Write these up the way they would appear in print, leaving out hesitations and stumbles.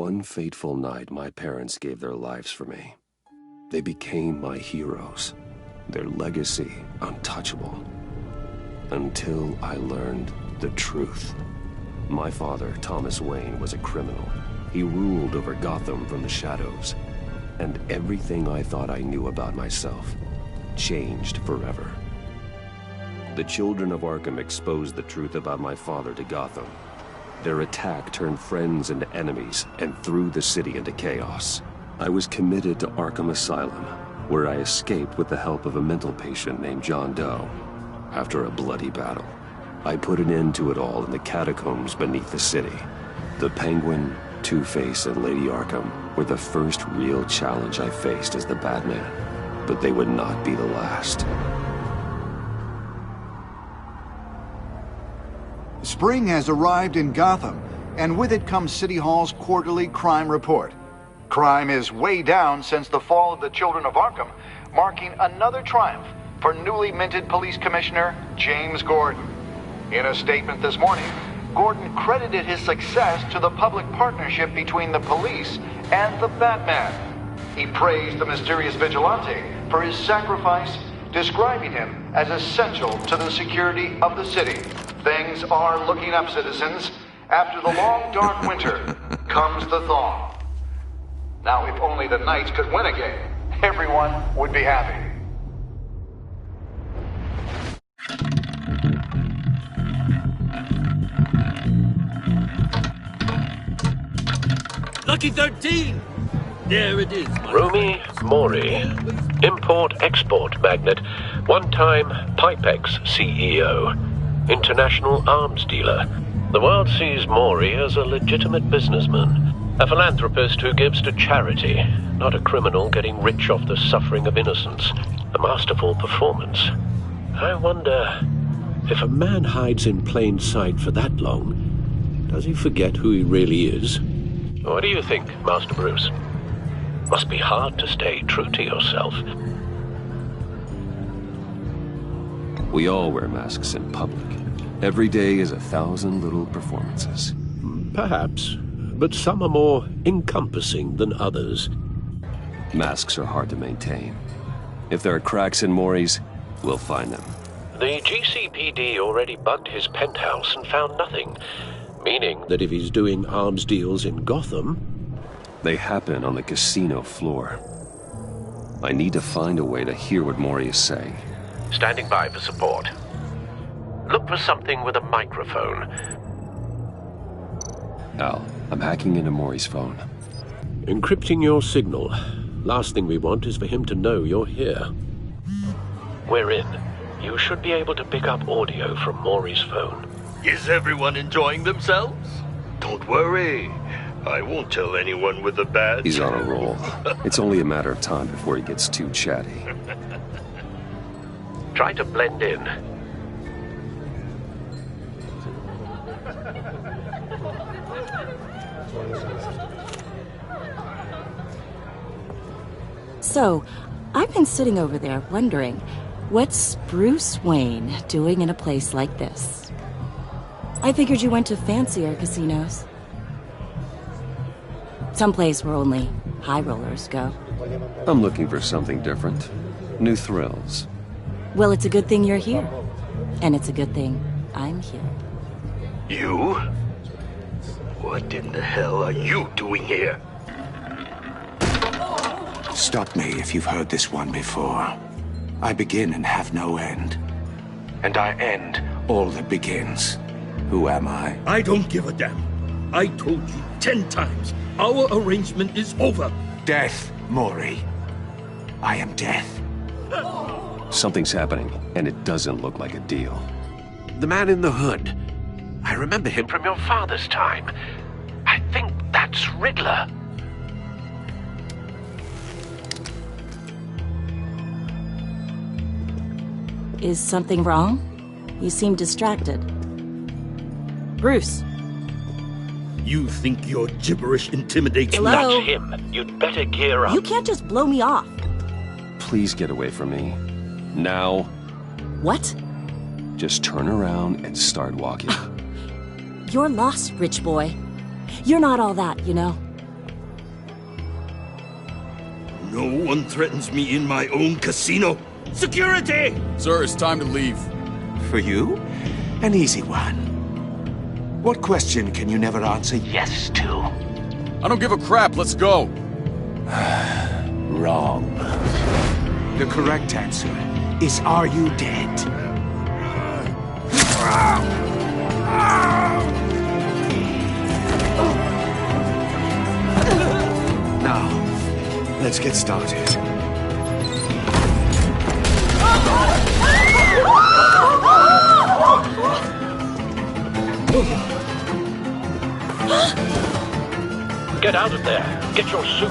one fateful night, my parents gave their lives for me. They became my heroes, their legacy untouchable. Until I learned the truth. My father, Thomas Wayne, was a criminal. He ruled over Gotham from the shadows. And everything I thought I knew about myself changed forever. The children of Arkham exposed the truth about my father to Gotham. Their attack turned friends into enemies and threw the city into chaos. I was committed to Arkham Asylum, where I escaped with the help of a mental patient named John Doe. After a bloody battle, I put an end to it all in the catacombs beneath the city. The Penguin, Two-Face, and Lady Arkham were the first real challenge I faced as the Batman, but they would not be the last. Spring has arrived in Gotham, and with it comes City Hall's quarterly crime report. Crime is way down since the fall of the Children of Arkham, marking another triumph for newly minted Police Commissioner James Gordon. In a statement this morning, Gordon credited his success to the public partnership between the police and the Batman. He praised the mysterious vigilante for his sacrifice, describing him as essential to the security of the city. Things are looking up, citizens. After the long, dark winter comes the thaw. Now, if only the Knights could win again, everyone would be happy. Lucky 13! There it is. Rumi Mori, import-export magnate, one-time Pipex CEO, international arms dealer. The world sees Mori as a legitimate businessman, a philanthropist who gives to charity, not a criminal getting rich off the suffering of innocence. A masterful performance. I wonder, if a man hides in plain sight for that long, does he forget who he really is? What do you think, Master Bruce? Must be hard to stay true to yourself. We all wear masks in public. Every day is 1,000 little performances. Perhaps, but some are more encompassing than others. Masks are hard to maintain. If there are cracks in Mori's, we'll find them. The GCPD already bugged his penthouse and found nothing. Meaning that if he's doing arms deals in Gotham... They happen on the casino floor. I need to find a way to hear what Mori is saying. Standing by for support. Look for something with a microphone. Al, I'm hacking into Mori's phone. Encrypting your signal. Last thing we want is for him to know you're here. We're in. You should be able to pick up audio from Mori's phone. Is everyone enjoying themselves? Don't worry. I won't tell anyone with a badge. He's on a roll. It's only a matter of time before he gets too chatty. Try to blend in. So, I've been sitting over there wondering, what's Bruce Wayne doing in a place like this? I figured you went to fancier casinos. Someplace where only high rollers go. I'm looking for something different. New thrills. Well, it's a good thing you're here. And it's a good thing I'm here. You? What in the hell are you doing here? Stop me if you've heard this one before. I begin and have no end. And I end all that begins. Who am I? I don't give a damn. I told you 10 times. Our arrangement is over. Death, Mori. I am death. Something's happening, and it doesn't look like a deal. The man in the hood. I remember him from your father's time. I think that's Riddler. Is something wrong? You seem distracted. Bruce. You think your gibberish intimidates me? Hello? That's him. You'd better gear up. You can't just blow me off. Please get away from me. Now. What? Just turn around and start walking. You're lost, rich boy. You're not all that, you know. No one threatens me in my own casino. Security! Sir, it's time to leave. For you? An easy one. What question can you never answer yes to? I don't give a crap, let's go. Wrong. The correct answer is, are you dead? Now, let's get started. Get out of there. Get your suit.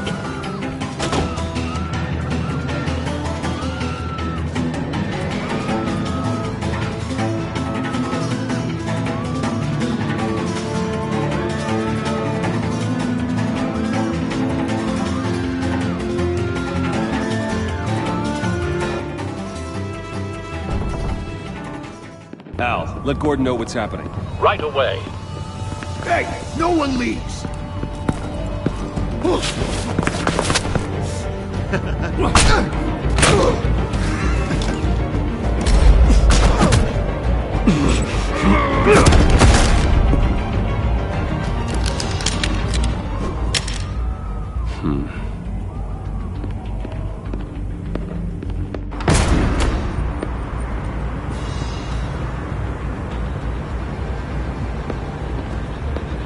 Al, let Gordon know what's happening. Right away. Hey, no one leaves!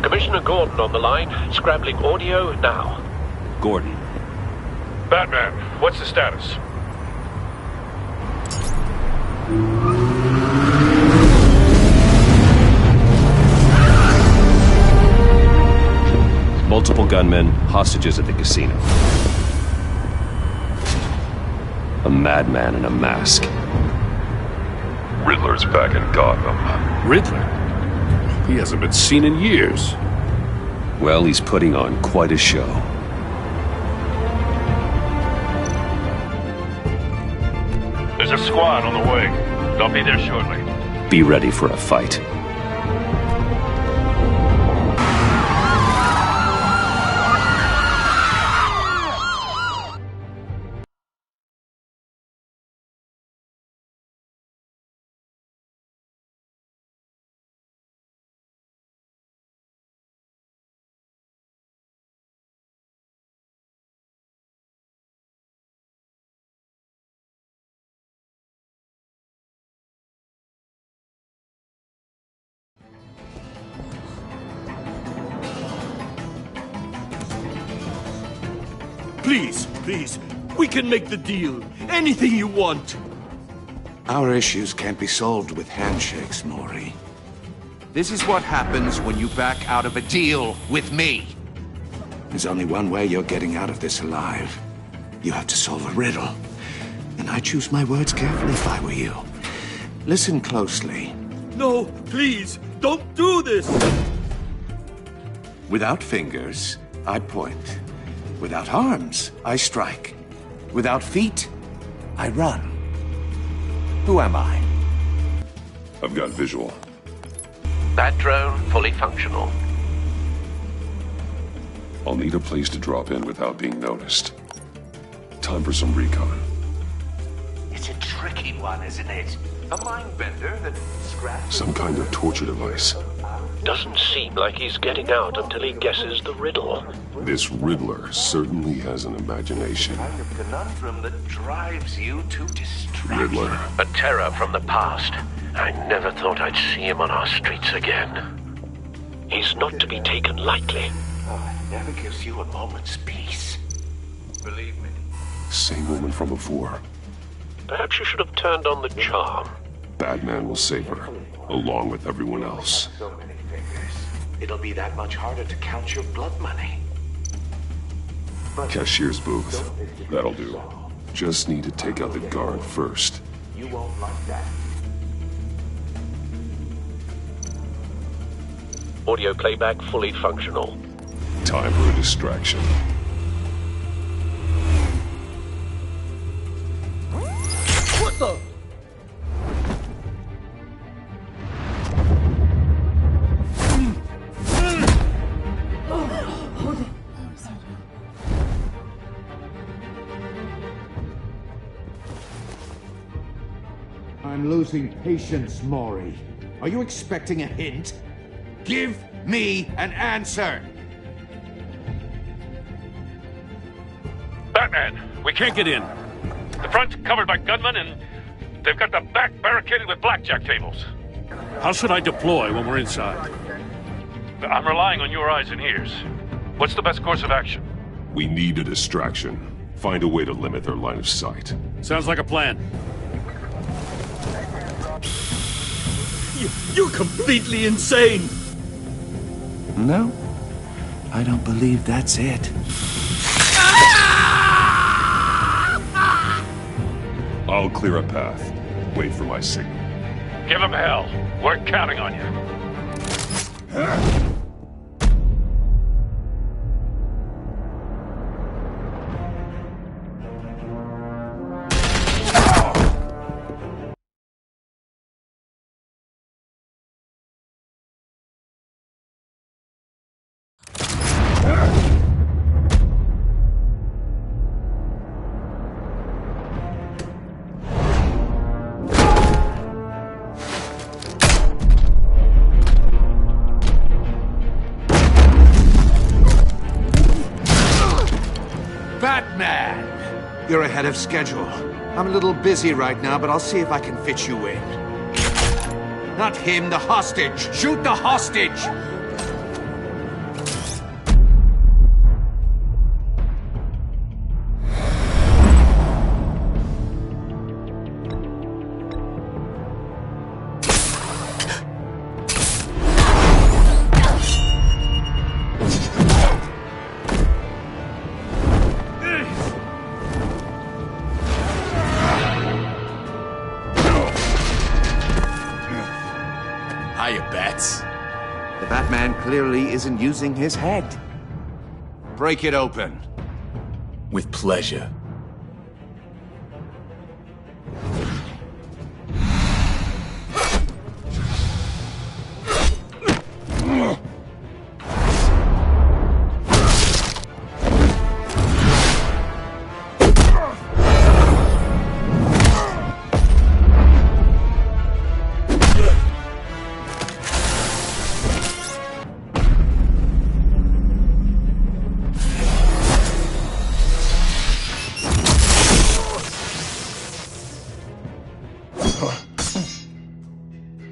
Commissioner Gordon on the line. Scrambling audio now. Gordon. Batman, what's the status? Multiple gunmen, hostages at the casino. A madman in a mask. Riddler's back in Gotham. Riddler? He hasn't been seen in years. Well, he's putting on quite a show. There's a squad on the way. They'll be there shortly. Be ready for a fight. Please, we can make the deal. Anything you want. Our issues can't be solved with handshakes, Maury. This is what happens when you back out of a deal with me. There's only one way you're getting out of this alive. You have to solve a riddle. And I choose my words carefully if I were you. Listen closely. No, please, don't do this! Without fingers, I point. Without arms, I strike. Without feet, I run. Who am I? I've got visual. That drone fully functional. I'll need a place to drop in without being noticed. Time for some recon. It's a tricky one, isn't it? A mind bender that scratches... Some kind of torture device. Doesn't seem like he's getting out until he guesses the riddle. This Riddler certainly has an imagination. kind of conundrum that drives you to distraction. Riddler. A terror from the past. I never thought I'd see him on our streets again. He's not to be taken lightly. Oh, it never gives you a moment's peace. Believe me. Same woman from before. Perhaps you should have turned on the charm. Batman will save her, along with everyone else. So many fingers. It'll be that much harder to count your blood money. But Cashier's booth. That'll do. Just need to take out the guard first. you won't like that. Audio playback fully functional. Time for a distraction. What the? losing patience, Maury. Are you expecting a hint? Give me an answer! Batman, we can't get in. The front's covered by gunmen, and they've got the back barricaded with blackjack tables. How should I deploy when we're inside? I'm relying on your eyes and ears. What's the best course of action? We need a distraction. Find a way to limit their line of sight. Sounds like a plan. You're completely insane! No, I don't believe that's it. I'll clear a path. Wait for my signal. Give him hell. We're counting on you. Batman! You're ahead of schedule. I'm a little busy right now, but I'll see if I can fit you in. Not him, the hostage! Shoot the hostage! Hiya, Bats. The Batman clearly isn't using his head. Break it open. With pleasure.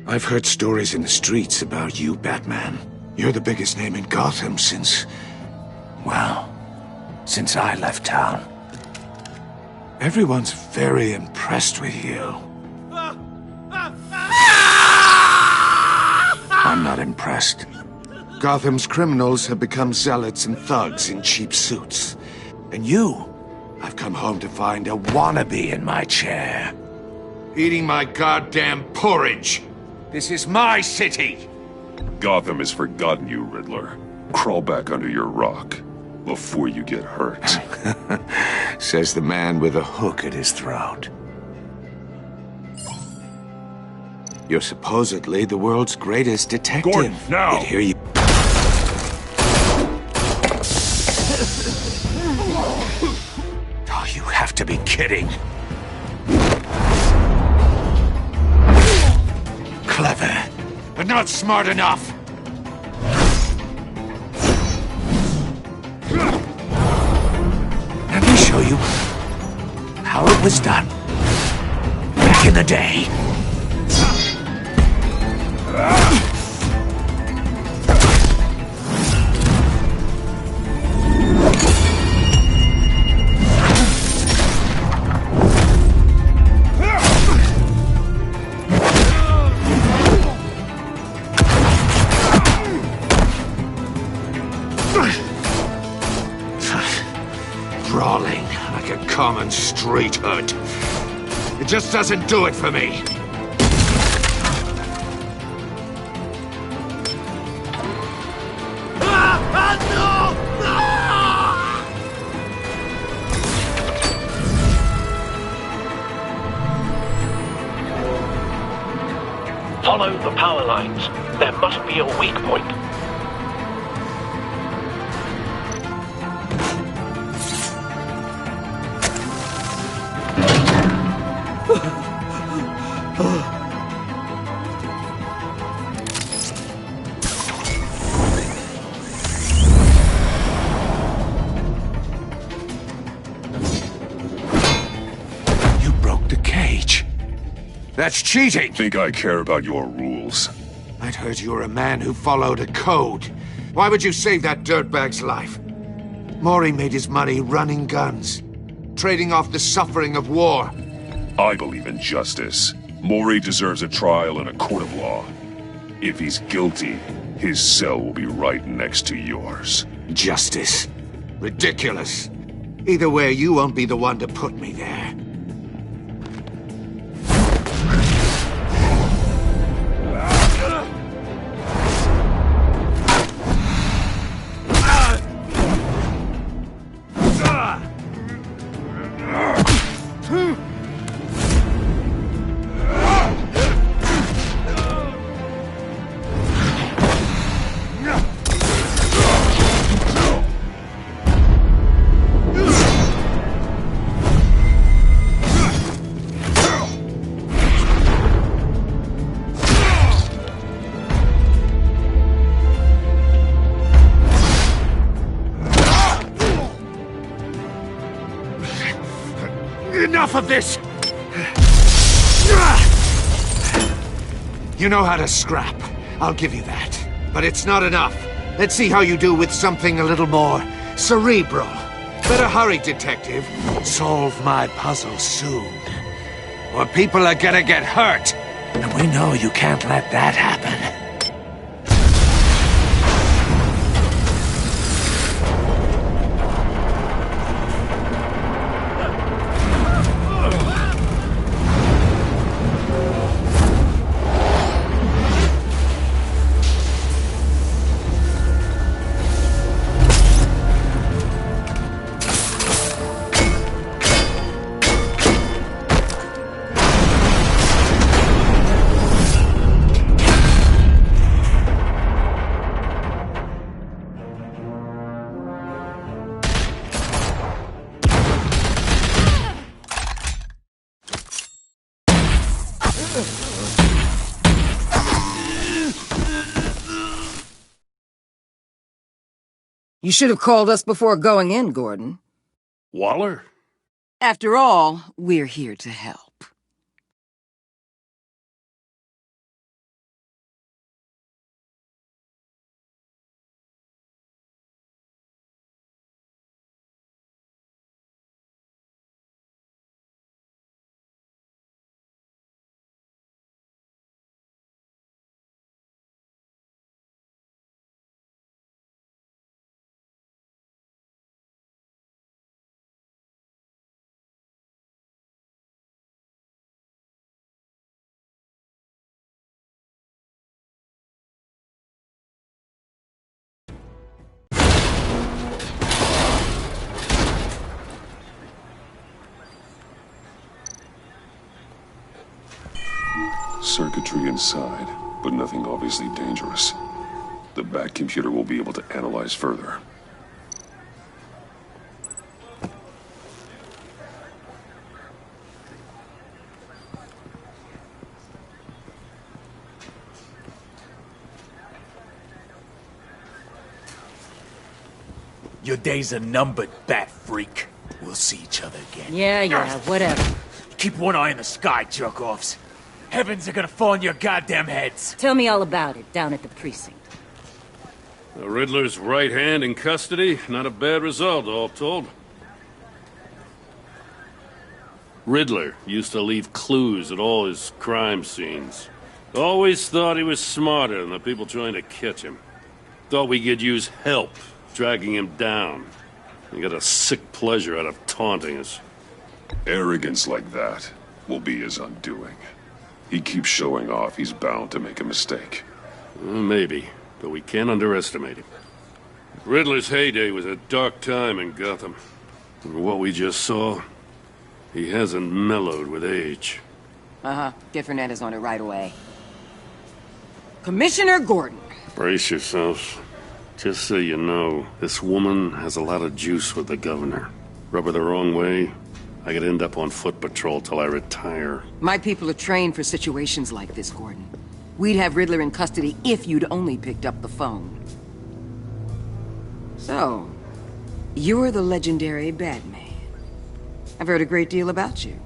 I've heard stories in the streets about you, Batman. You're the biggest name in Gotham since... well, since I left town. Everyone's very impressed with you. I'm not impressed. Gotham's criminals have become zealots and thugs in cheap suits. And you, I've come home to find a wannabe in my chair. Eating my goddamn porridge! This is my city! Gotham has forgotten you, Riddler. Crawl back under your rock before you get hurt. Says the man with a hook at his throat. You're supposedly the world's greatest detective. Gordon, now! Yet here you... Oh, you have to be kidding. Clever, but not smart enough. Let me show you how it was done back in the day. Brawling like a common street hood. It just doesn't do it for me. Follow the power lines. There must be a weak point. That's cheating! Think I care about your rules? I'd heard you were a man who followed a code. Why would you save that dirtbag's life? Maury made his money running guns, trading off the suffering of war. I believe in justice. Maury deserves a trial in a court of law. If he's guilty, his cell will be right next to yours. Justice? Ridiculous. Either way, you won't be the one to put me there. Enough of this! You know how to scrap. I'll give you that. But it's not enough. Let's see how you do with something a little more cerebral. Better hurry, detective. Solve my puzzle soon. Or people are gonna get hurt. And we know you can't let that happen. You should have called us before going in, Gordon. Waller? After all, we're here to help. Circuitry inside, but nothing obviously dangerous. The back computer will be able to analyze further. Your days are numbered, bat freak. We'll see each other again. Yeah, whatever. Keep one eye in the sky, jerk-offs. Heavens are gonna fall on your goddamn heads. Tell me all about it down at the precinct. The Riddler's right hand in custody. Not a bad result, all told. Riddler used to leave clues at all his crime scenes. Always thought he was smarter than the people trying to catch him. Thought we could use help dragging him down. He got a sick pleasure out of taunting us. Arrogance like that will be his undoing. He keeps showing off, he's bound to make a mistake. Maybe, but we can't underestimate him. Riddler's heyday was a dark time in Gotham. And what we just saw, he hasn't mellowed with age. Get Fernandez on it right away. Commissioner Gordon. Brace yourselves. Just so you know, this woman has a lot of juice with the governor. Rub her the wrong way, I could end up on foot patrol till I retire. My people are trained for situations like this, Gordon. We'd have Riddler in custody if you'd only picked up the phone. So, you're the legendary Batman. I've heard a great deal about you.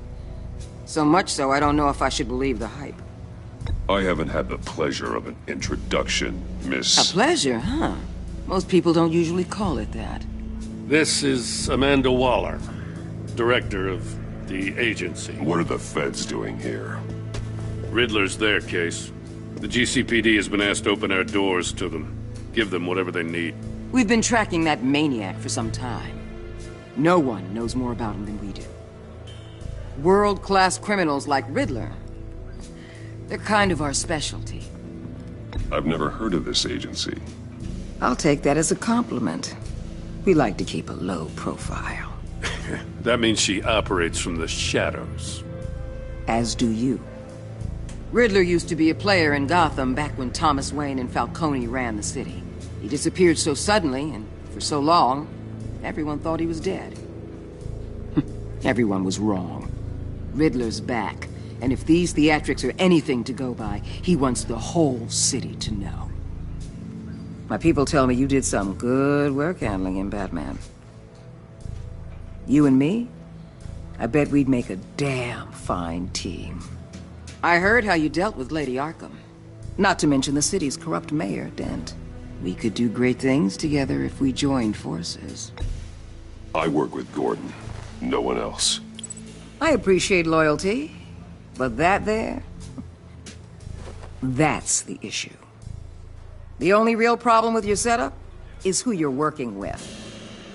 So much so, I don't know if I should believe the hype. I haven't had the pleasure of an introduction, Miss... A pleasure, huh? Most people don't usually call it that. This is Amanda Waller, director of the agency. What are the feds doing here? Riddler's their case. The GCPD has been asked to open our doors to them. Give them whatever they need. We've been tracking that maniac for some time. No one knows more about him than we do. World-class criminals like Riddler. They're kind of our specialty. I've never heard of this agency. I'll take that as a compliment. We like to keep a low profile. That means she operates from the shadows. As do you. Riddler used to be a player in Gotham back when Thomas Wayne and Falcone ran the city. He disappeared so suddenly, and for so long, everyone thought he was dead. Everyone was wrong. Riddler's back, and if these theatrics are anything to go by, he wants the whole city to know. My people tell me you did some good work handling him, Batman. You and me? I bet we'd make a damn fine team. I heard how you dealt with Lady Arkham. Not to mention the city's corrupt mayor, Dent. We could do great things together if we joined forces. I work with Gordon. No one else. I appreciate loyalty, but that there... that's the issue. The only real problem with your setup is who you're working with.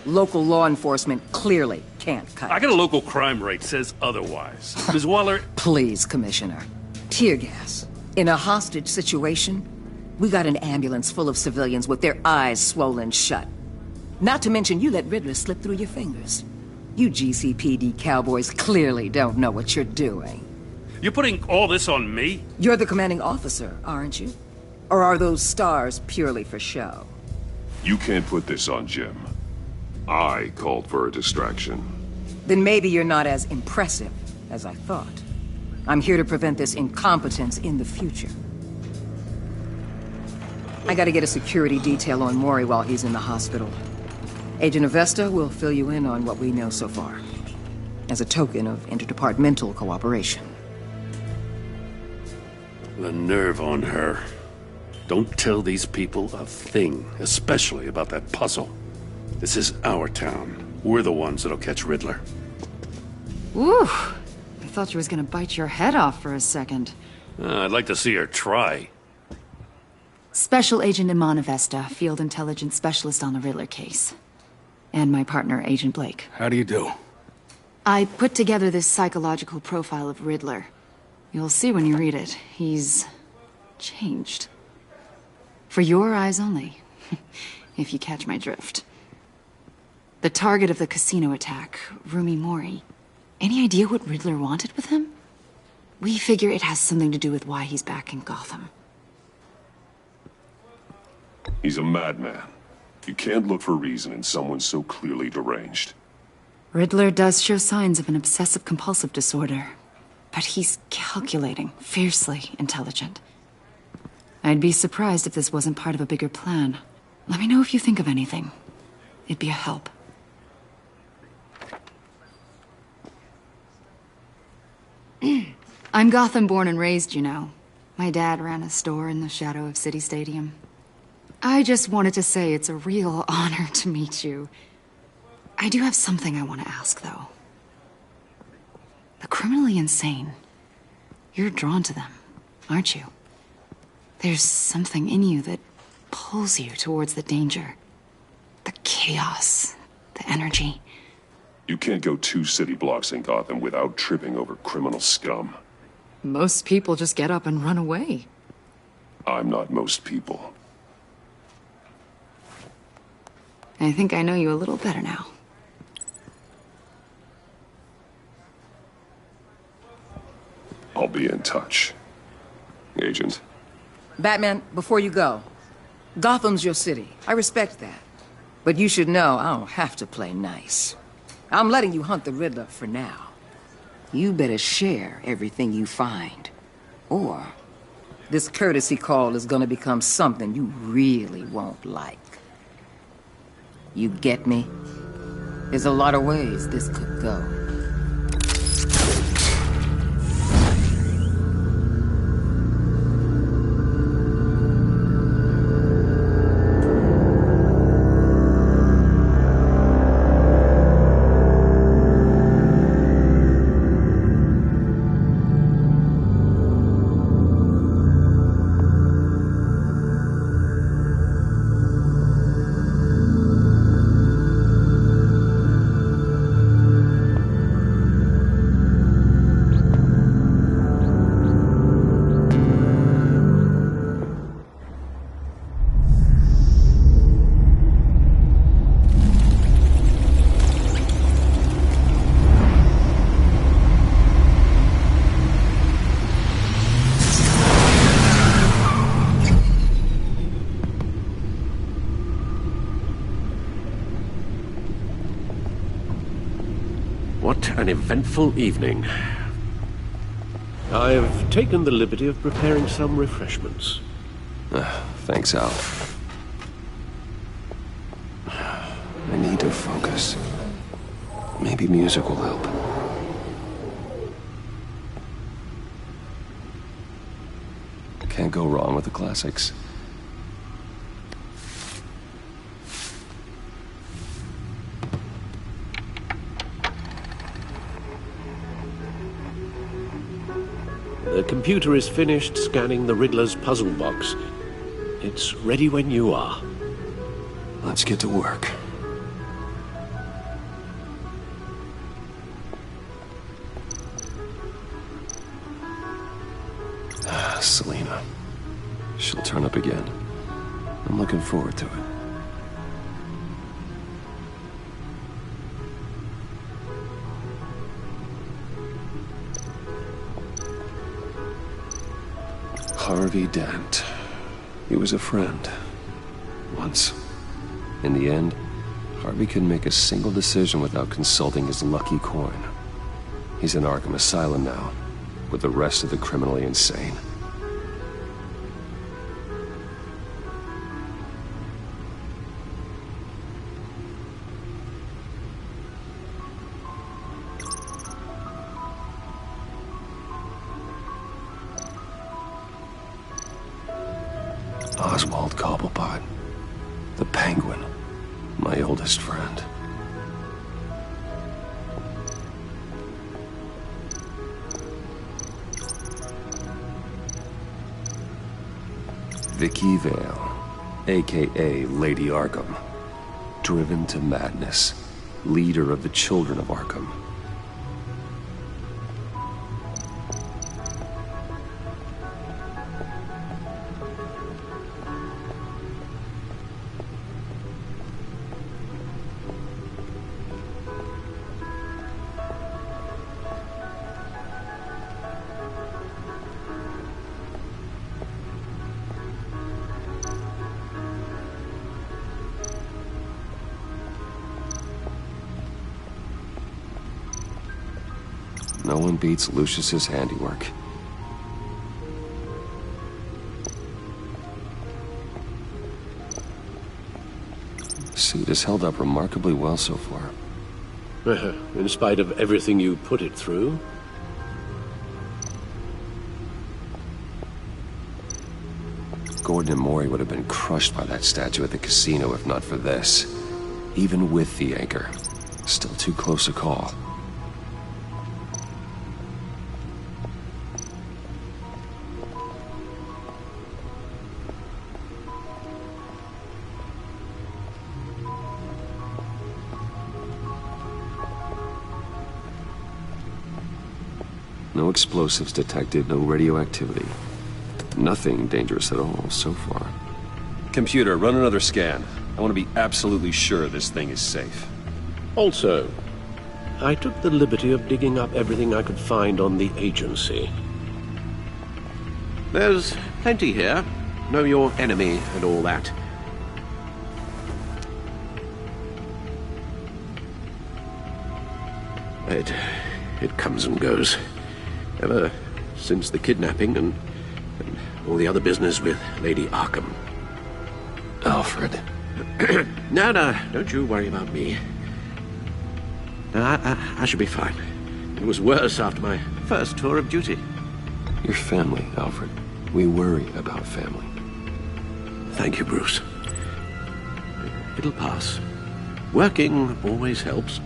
Local law enforcement clearly can't cut it. I got a local crime rate says otherwise. Ms. Waller... Please, Commissioner. Tear gas. In a hostage situation, we got an ambulance full of civilians with their eyes swollen shut. Not to mention you let Riddler slip through your fingers. You GCPD cowboys clearly don't know what you're doing. You're putting all this on me? You're the commanding officer, aren't you? Or are those stars purely for show? You can't put this on Jim. I called for a distraction. Then maybe you're not as impressive as I thought. I'm here to prevent this incompetence in the future. I gotta get a security detail on Mori while he's in the hospital. Agent Avesta will fill you in on what we know so far, as a token of interdepartmental cooperation. The nerve on her. Don't tell these people a thing, especially about that puzzle. This is our town. We're the ones that'll catch Riddler. Ooh, I thought she was gonna bite your head off for a second. I'd like to see her try. Special Agent Iman Avesta, Field Intelligence Specialist on the Riddler case. And my partner, Agent Blake. How do you do? I put together this psychological profile of Riddler. You'll see when you read it. He's... changed. For your eyes only, if you catch my drift. The target of the casino attack, Rumi Mori. Any idea what Riddler wanted with him? We figure it has something to do with why he's back in Gotham. He's a madman. You can't look for reason in someone so clearly deranged. Riddler does show signs of an obsessive-compulsive disorder, but he's calculating, fiercely intelligent. I'd be surprised if this wasn't part of a bigger plan. Let me know if you think of anything. It'd be a help. I'm Gotham born and raised, you know. My dad ran a store in the shadow of City Stadium. I just wanted to say it's a real honor to meet you. I do have something I want to ask, though. The criminally insane. You're drawn to them, aren't you? There's something in you that pulls you towards the danger. The chaos, the energy. You can't go 2 city blocks in Gotham without tripping over criminal scum. Most people just get up and run away. I'm not most people. I think I know you a little better now. I'll be in touch. Agent. Batman, before you go, Gotham's your city. I respect that. But you should know I don't have to play nice. I'm letting you hunt the Riddler for now. You better share everything you find. Or this courtesy call is gonna become something you really won't like. You get me? There's a lot of ways this could go. What an eventful evening. I've taken the liberty of preparing some refreshments. Thanks, Al. I need to focus. Maybe music will help. Can't go wrong with the classics. The computer is finished scanning the Riddler's puzzle box. It's ready when you are. Let's get to work. Selena. She'll turn up again. I'm looking forward to it. Harvey Dent. He was a friend. Once. In the end, Harvey couldn't make a single decision without consulting his lucky coin. He's in Arkham Asylum now, with the rest of the criminally insane. Oswald Cobblepot, the Penguin, my oldest friend. Vicky Vale, aka Lady Arkham, driven to madness, leader of the Children of Arkham. No one beats Lucius's handiwork. Suit has held up remarkably well so far. In spite of everything you put it through? Gordon and Maury would have been crushed by that statue at the casino if not for this. Even with the anchor. Still too close a call. No explosives detected, no radioactivity. Nothing dangerous at all so far. Computer, run another scan. I want to be absolutely sure this thing is safe. Also, I took the liberty of digging up everything I could find on the agency. There's plenty here. Know your enemy and all that. It comes and goes. Ever since the kidnapping and all the other business with Lady Arkham. Alfred. No, don't you worry about me. I should be fine. It was worse after my first tour of duty. Your family, Alfred. We worry about family. Thank you, Bruce. It'll pass. Working always helps.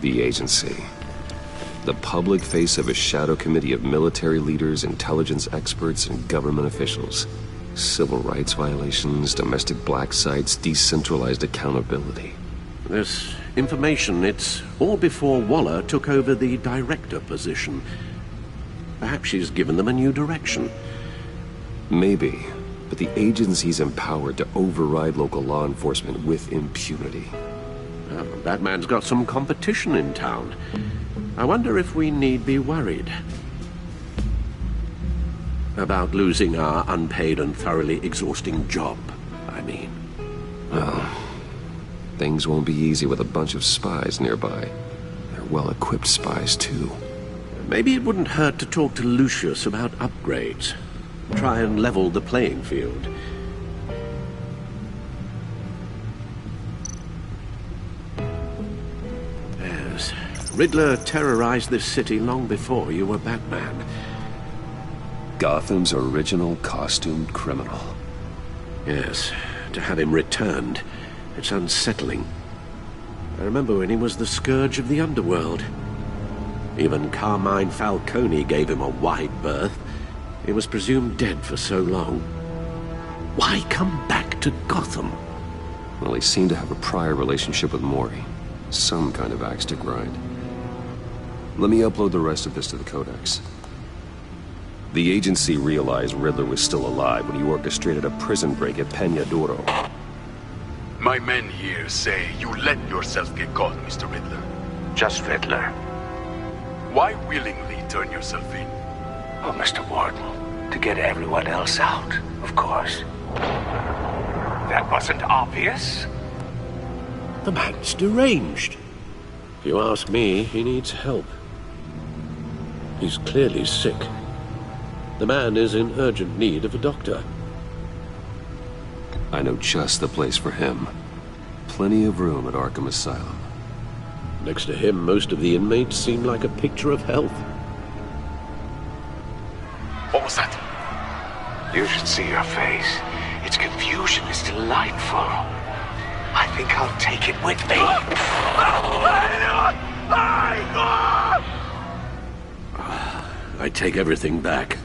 The agency. The public face of a shadow committee of military leaders, intelligence experts, and government officials. Civil rights violations, domestic black sites, decentralized accountability. This information, it's all before Waller took over the director position. Perhaps she's given them a new direction. Maybe. but the agency's empowered to override local law enforcement with impunity. Well, Batman's got some competition in town. I wonder if we need be worried about losing our unpaid and thoroughly exhausting job, I mean. Well, things won't be easy with a bunch of spies nearby. They're well-equipped spies, too. Maybe it wouldn't hurt to talk to Lucius about upgrades. Try and level the playing field. Yes, Riddler terrorized this city long before you were Batman. Gotham's original costumed criminal. Yes, to have him returned, it's unsettling. I remember when he was the scourge of the underworld. Even Carmine Falcone gave him a wide berth. He was presumed dead for so long. Why come back to Gotham? Well, he seemed to have a prior relationship with Mori. Some kind of axe to grind. Let me upload the rest of this to the Codex. The agency realized Riddler was still alive when he orchestrated a prison break at Peña Duro. My men here say you let yourself get caught, Mr. Riddler. Just Riddler. Why willingly turn yourself in? Oh, Mr. Warden, to get everyone else out, of course. That wasn't obvious? The man's deranged. If you ask me, he needs help. He's clearly sick. The man is in urgent need of a doctor. I know just the place for him. Plenty of room at Arkham Asylum. Next to him, most of the inmates seem like a picture of health. What was that? You should see your face. Its confusion is delightful. I think I'll take it with me. I take everything back.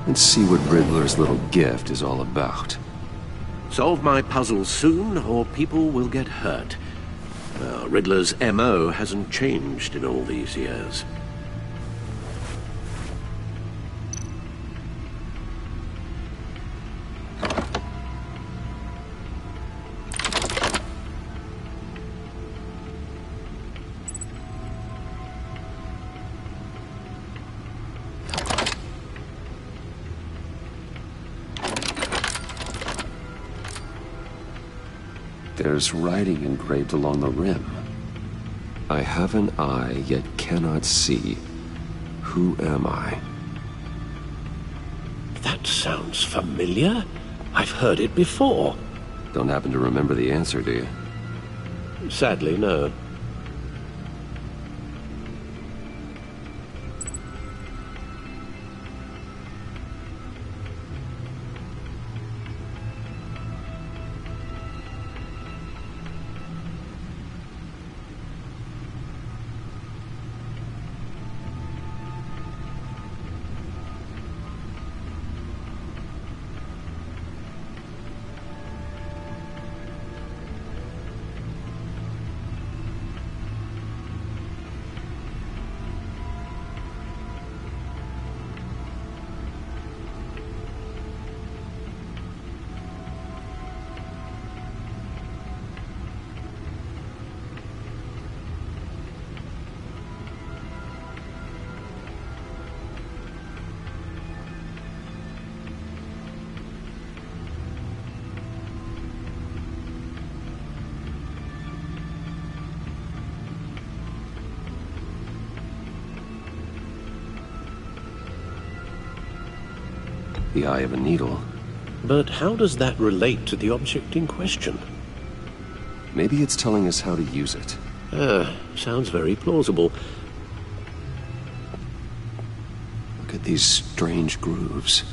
Let's see what Riddler's little gift is all about. Solve my puzzle soon, or people will get hurt. Riddler's M.O. hasn't changed in all these years. There's writing engraved along the rim. I have an eye, yet cannot see. Who am I? That sounds familiar. I've heard it before. Don't happen to remember the answer, do you? Sadly, no. The eye of a needle. But how does that relate to the object in question? Maybe it's telling us how to use it. Sounds very plausible. Look at these strange grooves.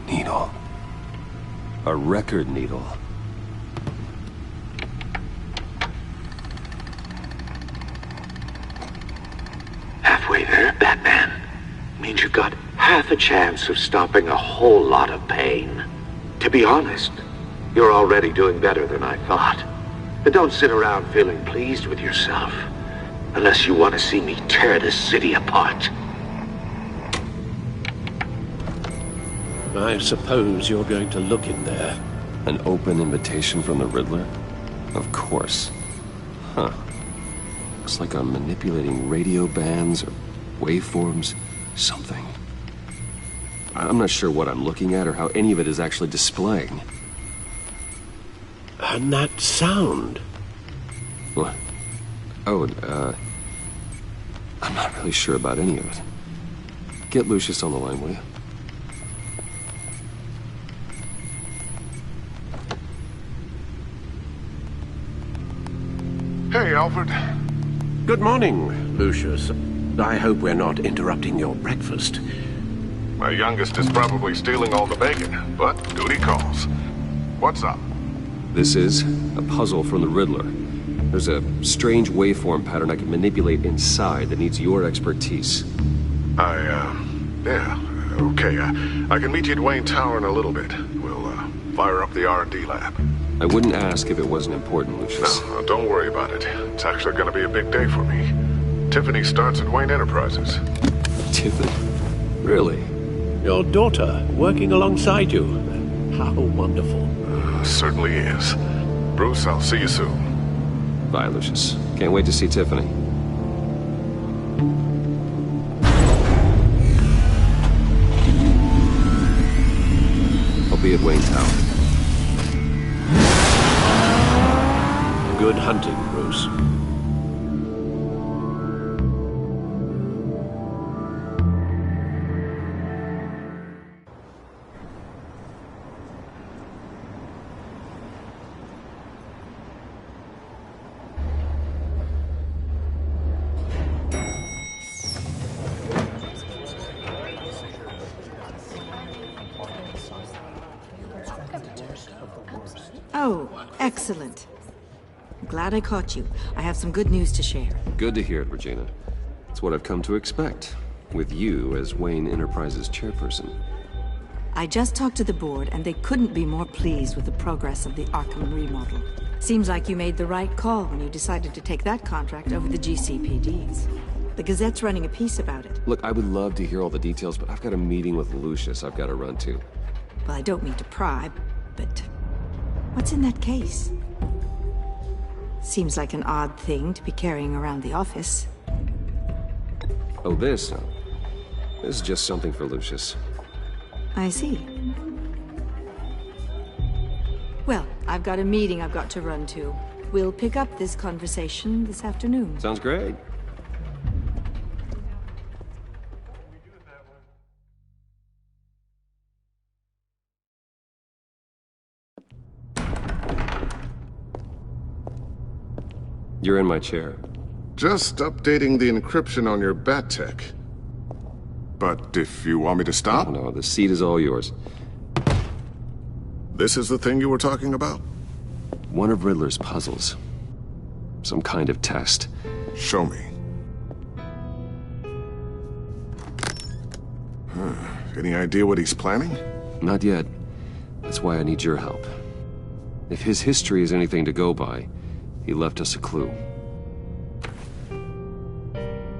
Needle. A record needle. Halfway there, Batman. Means you've got half a chance of stopping a whole lot of pain. To be honest, you're already doing better than I thought. But don't sit around feeling pleased with yourself. Unless you want to see me tear this city apart. I suppose you're going to look in there. An open invitation from the Riddler? Of course. Huh. Looks like I'm manipulating radio bands or waveforms. Something. I'm not sure what I'm looking at or how any of it is actually displaying. And that sound? What? Oh, I'm not really sure about any of it. Get Lucius on the line, will you? Hey, Alfred. Good morning, Lucius. I hope we're not interrupting your breakfast. My youngest is probably stealing all the bacon, but duty calls. What's up? This is a puzzle from the Riddler. There's a strange waveform pattern I can manipulate inside that needs your expertise. Yeah, okay. I can meet you at Wayne Tower in a little bit. We'll, fire up the R&D lab. I wouldn't ask if it wasn't important, Lucius. No, don't worry about it. It's actually gonna be a big day for me. Tiffany starts at Wayne Enterprises. Tiffany? Really? Your daughter, working alongside you. How wonderful. Certainly is. Bruce, I'll see you soon. Bye, Lucius. Can't wait to see Tiffany. I'll be at Wayne Tower. Good hunting, Bruce. Oh, excellent. I'm glad I caught you. I have some good news to share. Good to hear it, Regina. It's what I've come to expect, with you as Wayne Enterprises chairperson. I just talked to the board, and they couldn't be more pleased with the progress of the Arkham remodel. Seems like you made the right call when you decided to take that contract over the GCPD's. The Gazette's running a piece about it. Look, I would love to hear all the details, but I've got a meeting with Lucius I've got to run to. Well, I don't mean to pry, but what's in that case? Seems like an odd thing to be carrying around the office. Oh, this? This is just something for Lucius. I see. Well, I've got a meeting I've got to run to. We'll pick up this conversation this afternoon. Sounds great. You're in my chair. Just updating the encryption on your bat tech. But if you want me to stop? No, the seat is all yours. This is the thing you were talking about? One of Riddler's puzzles. Some kind of test. Show me. Any idea what he's planning? Not yet. That's why I need your help. If his history is anything to go by, he left us a clue.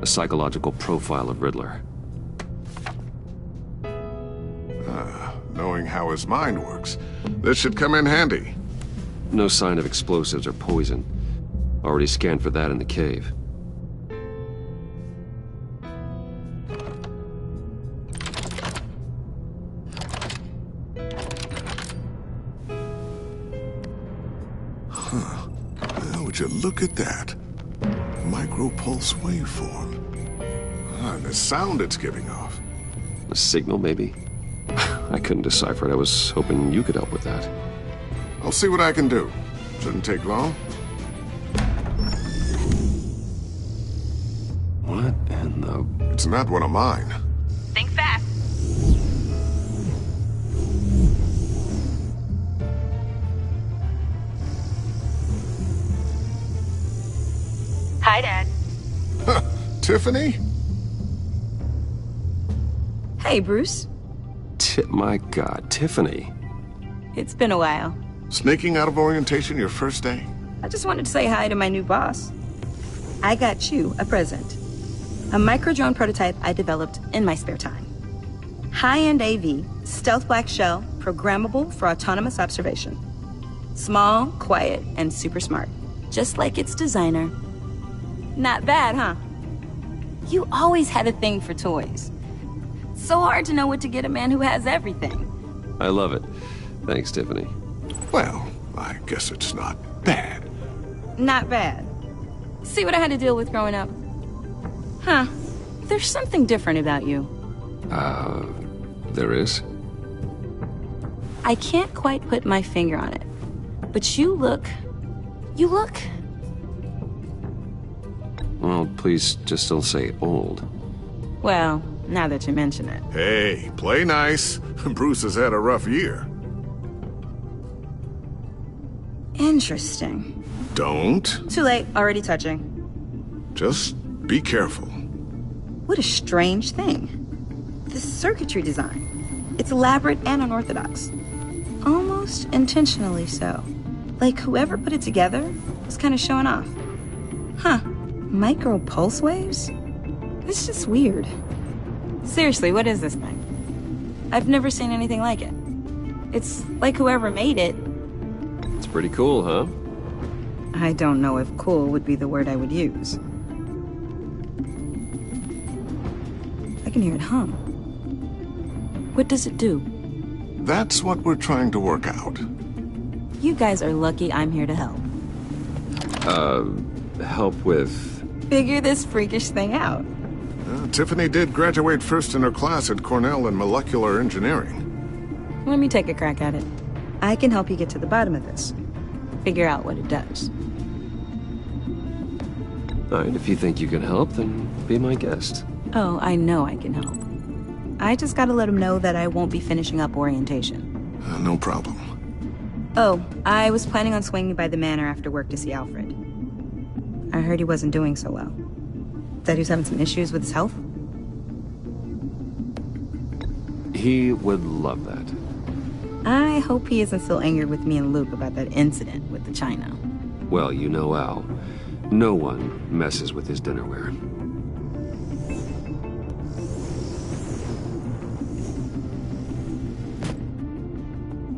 A psychological profile of Riddler. Knowing how his mind works, this should come in handy. No sign of explosives or poison. Already scanned for that in the cave. would you look at that? Micro-pulse waveform. And the sound it's giving off. A signal, maybe? I couldn't decipher it. I was hoping you could help with that. I'll see what I can do. Shouldn't take long. What in the... It's not one of mine. Think fast. Hi, Dad. Tiffany? Hey, Bruce. My God, Tiffany. It's been a while. Sneaking out of orientation your first day? I just wanted to say hi to my new boss. I got you a present. A micro-drone prototype I developed in my spare time. High-end AV, stealth black shell, programmable for autonomous observation. Small, quiet, and super smart. Just like its designer. Not bad, huh? You always had a thing for toys. So hard to know what to get a man who has everything. I love it. Thanks, Tiffany. Well, I guess it's not bad. Not bad. See what I had to deal with growing up? Huh. There's something different about you. There is? I can't quite put my finger on it. But you look... Well, please just don't say old. Well, now that you mention it. Hey, play nice. Bruce has had a rough year. Interesting. Don't. Too late, already touching. Just be careful. What a strange thing. The circuitry design. It's elaborate and unorthodox. Almost intentionally so. Like whoever put it together was kind of showing off. Huh. Micro pulse waves? It's just weird. Seriously, what is this thing? I've never seen anything like it. It's like whoever made it. It's pretty cool, huh? I don't know if cool would be the word I would use. I can hear it hum. What does it do? That's what we're trying to work out. You guys are lucky I'm here to help. Help with... Figure this freakish thing out. Tiffany did graduate first in her class at Cornell in molecular engineering. Let me take a crack at it. I can help you get to the bottom of this. Figure out what it does. All right, if you think you can help, then be my guest. Oh, I know I can help. I just gotta let him know that I won't be finishing up orientation. No problem. Oh, I was planning on swinging by the manor after work to see Alfred. I heard he wasn't doing so well. That he was having some issues with his health? He would love that. I hope he isn't still angered with me and Luke about that incident with the china. Well, you know Al. No one messes with his dinnerware.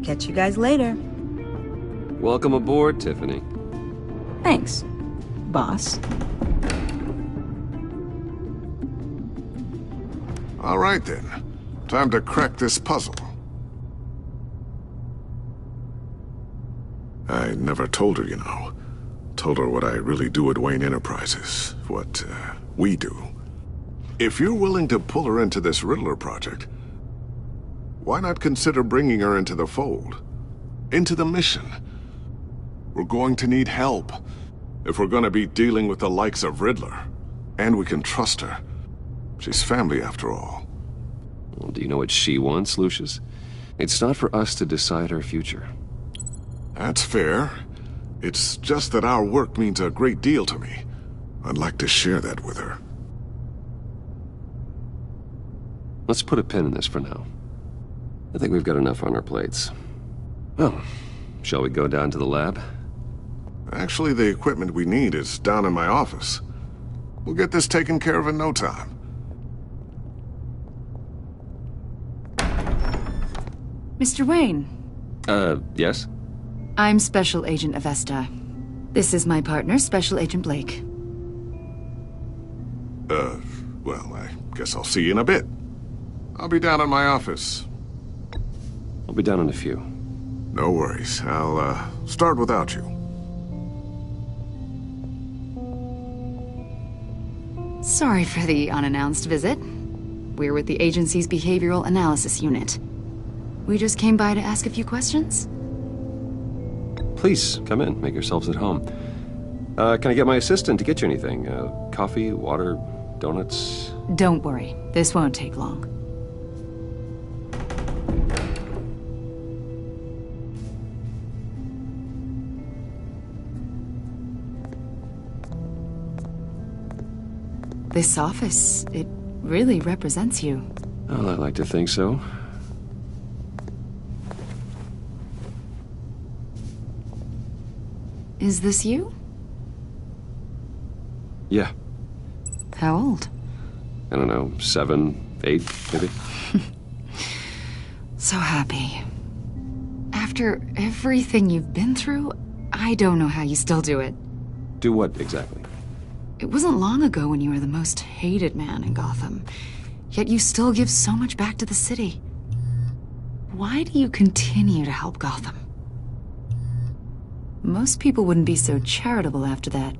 Catch you guys later. Welcome aboard, Tiffany. Thanks, boss. All right, then. Time to crack this puzzle. I never told her, you know. Told her what I really do at Wayne Enterprises. What, we do. If you're willing to pull her into this Riddler project, why not consider bringing her into the fold? Into the mission? We're going to need help if we're going to be dealing with the likes of Riddler. And we can trust her. She's family, after all. Well, do you know what she wants, Lucius? It's not for us to decide her future. That's fair. It's just that our work means a great deal to me. I'd like to share that with her. Let's put a pin in this for now. I think we've got enough on our plates. Well, shall we go down to the lab? Actually, the equipment we need is down in my office. We'll get this taken care of in no time. Mr. Wayne. Yes? I'm Special Agent Avesta. This is my partner, Special Agent Blake. Well, I guess I'll see you in a bit. I'll be down in my office. I'll be down in a few. No worries. I'll, start without you. Sorry for the unannounced visit. We're with the agency's behavioral analysis unit. We just came by to ask a few questions. Please, come in. Make yourselves at home. Can I get my assistant to get you anything? Coffee, water, donuts? Don't worry. This won't take long. This office, it really represents you. Well, I'd like to think so. Is this you? Yeah. How old? I don't know, 7, 8, maybe? So happy. After everything you've been through, I don't know how you still do it. Do what exactly? It wasn't long ago when you were the most hated man in Gotham, yet you still give so much back to the city. Why do you continue to help Gotham? Most people wouldn't be so charitable after that.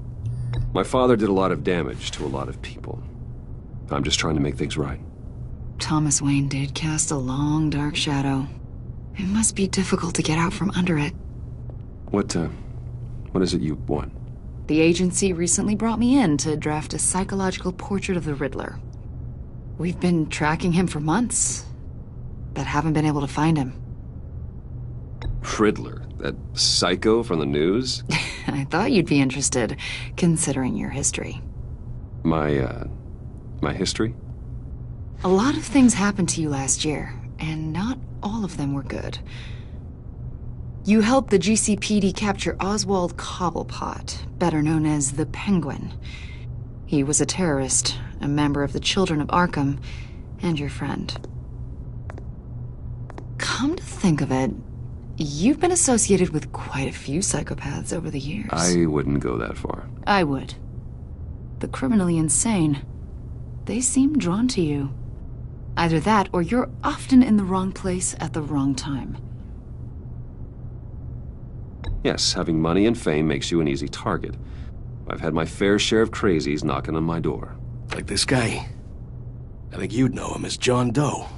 My father did a lot of damage to a lot of people. I'm just trying to make things right. Thomas Wayne did cast a long, dark shadow. It must be difficult to get out from under it. What is it you want? The agency recently brought me in to draft a psychological portrait of the Riddler. We've been tracking him for months, but haven't been able to find him. Riddler? That psycho from the news? I thought you'd be interested, considering your history. My history? A lot of things happened to you last year, and not all of them were good. You helped the GCPD capture Oswald Cobblepot, better known as the Penguin. He was a terrorist, a member of the Children of Arkham, and your friend. Come to think of it, you've been associated with quite a few psychopaths over the years. I wouldn't go that far. I would. The criminally insane. They seem drawn to you. Either that, or you're often in the wrong place at the wrong time. Yes, having money and fame makes you an easy target. I've had my fair share of crazies knocking on my door. Like this guy. I think you'd know him as John Doe.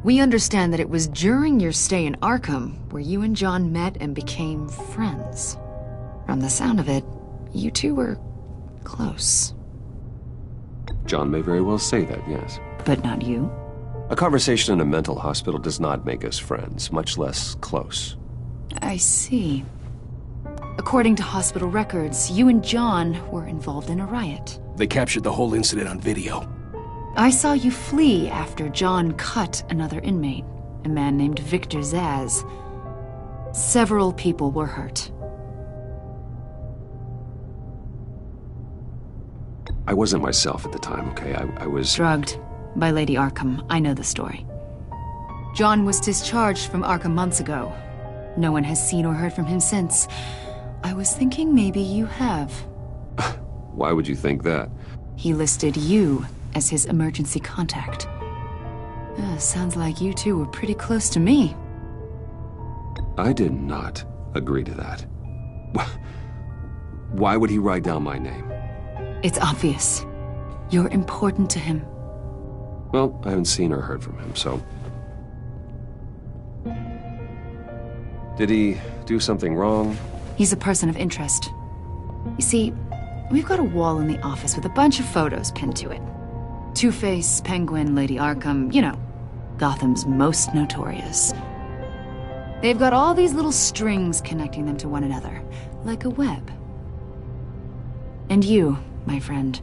We understand that it was during your stay in Arkham where you and John met and became friends. From the sound of it, you two were close. John may very well say that, yes. But not you? A conversation in a mental hospital does not make us friends, much less close. I see. According to hospital records, you and John were involved in a riot. They captured the whole incident on video. I saw you flee after John cut another inmate, a man named Victor Zaz. Several people were hurt. I wasn't myself at the time, okay? I was... drugged by Lady Arkham. I know the story. John was discharged from Arkham months ago. No one has seen or heard from him since. I was thinking maybe you have. Why would you think that? He listed you as his emergency contact. Sounds like you two were pretty close to me. I did not agree to that. Why would he write down my name? It's obvious. You're important to him. Well, I haven't seen or heard from him, so... Did he do something wrong? He's a person of interest. You see, we've got a wall in the office with a bunch of photos pinned to it. Two-Face, Penguin, Lady Arkham, you know, Gotham's most notorious. They've got all these little strings connecting them to one another, like a web. And you, my friend,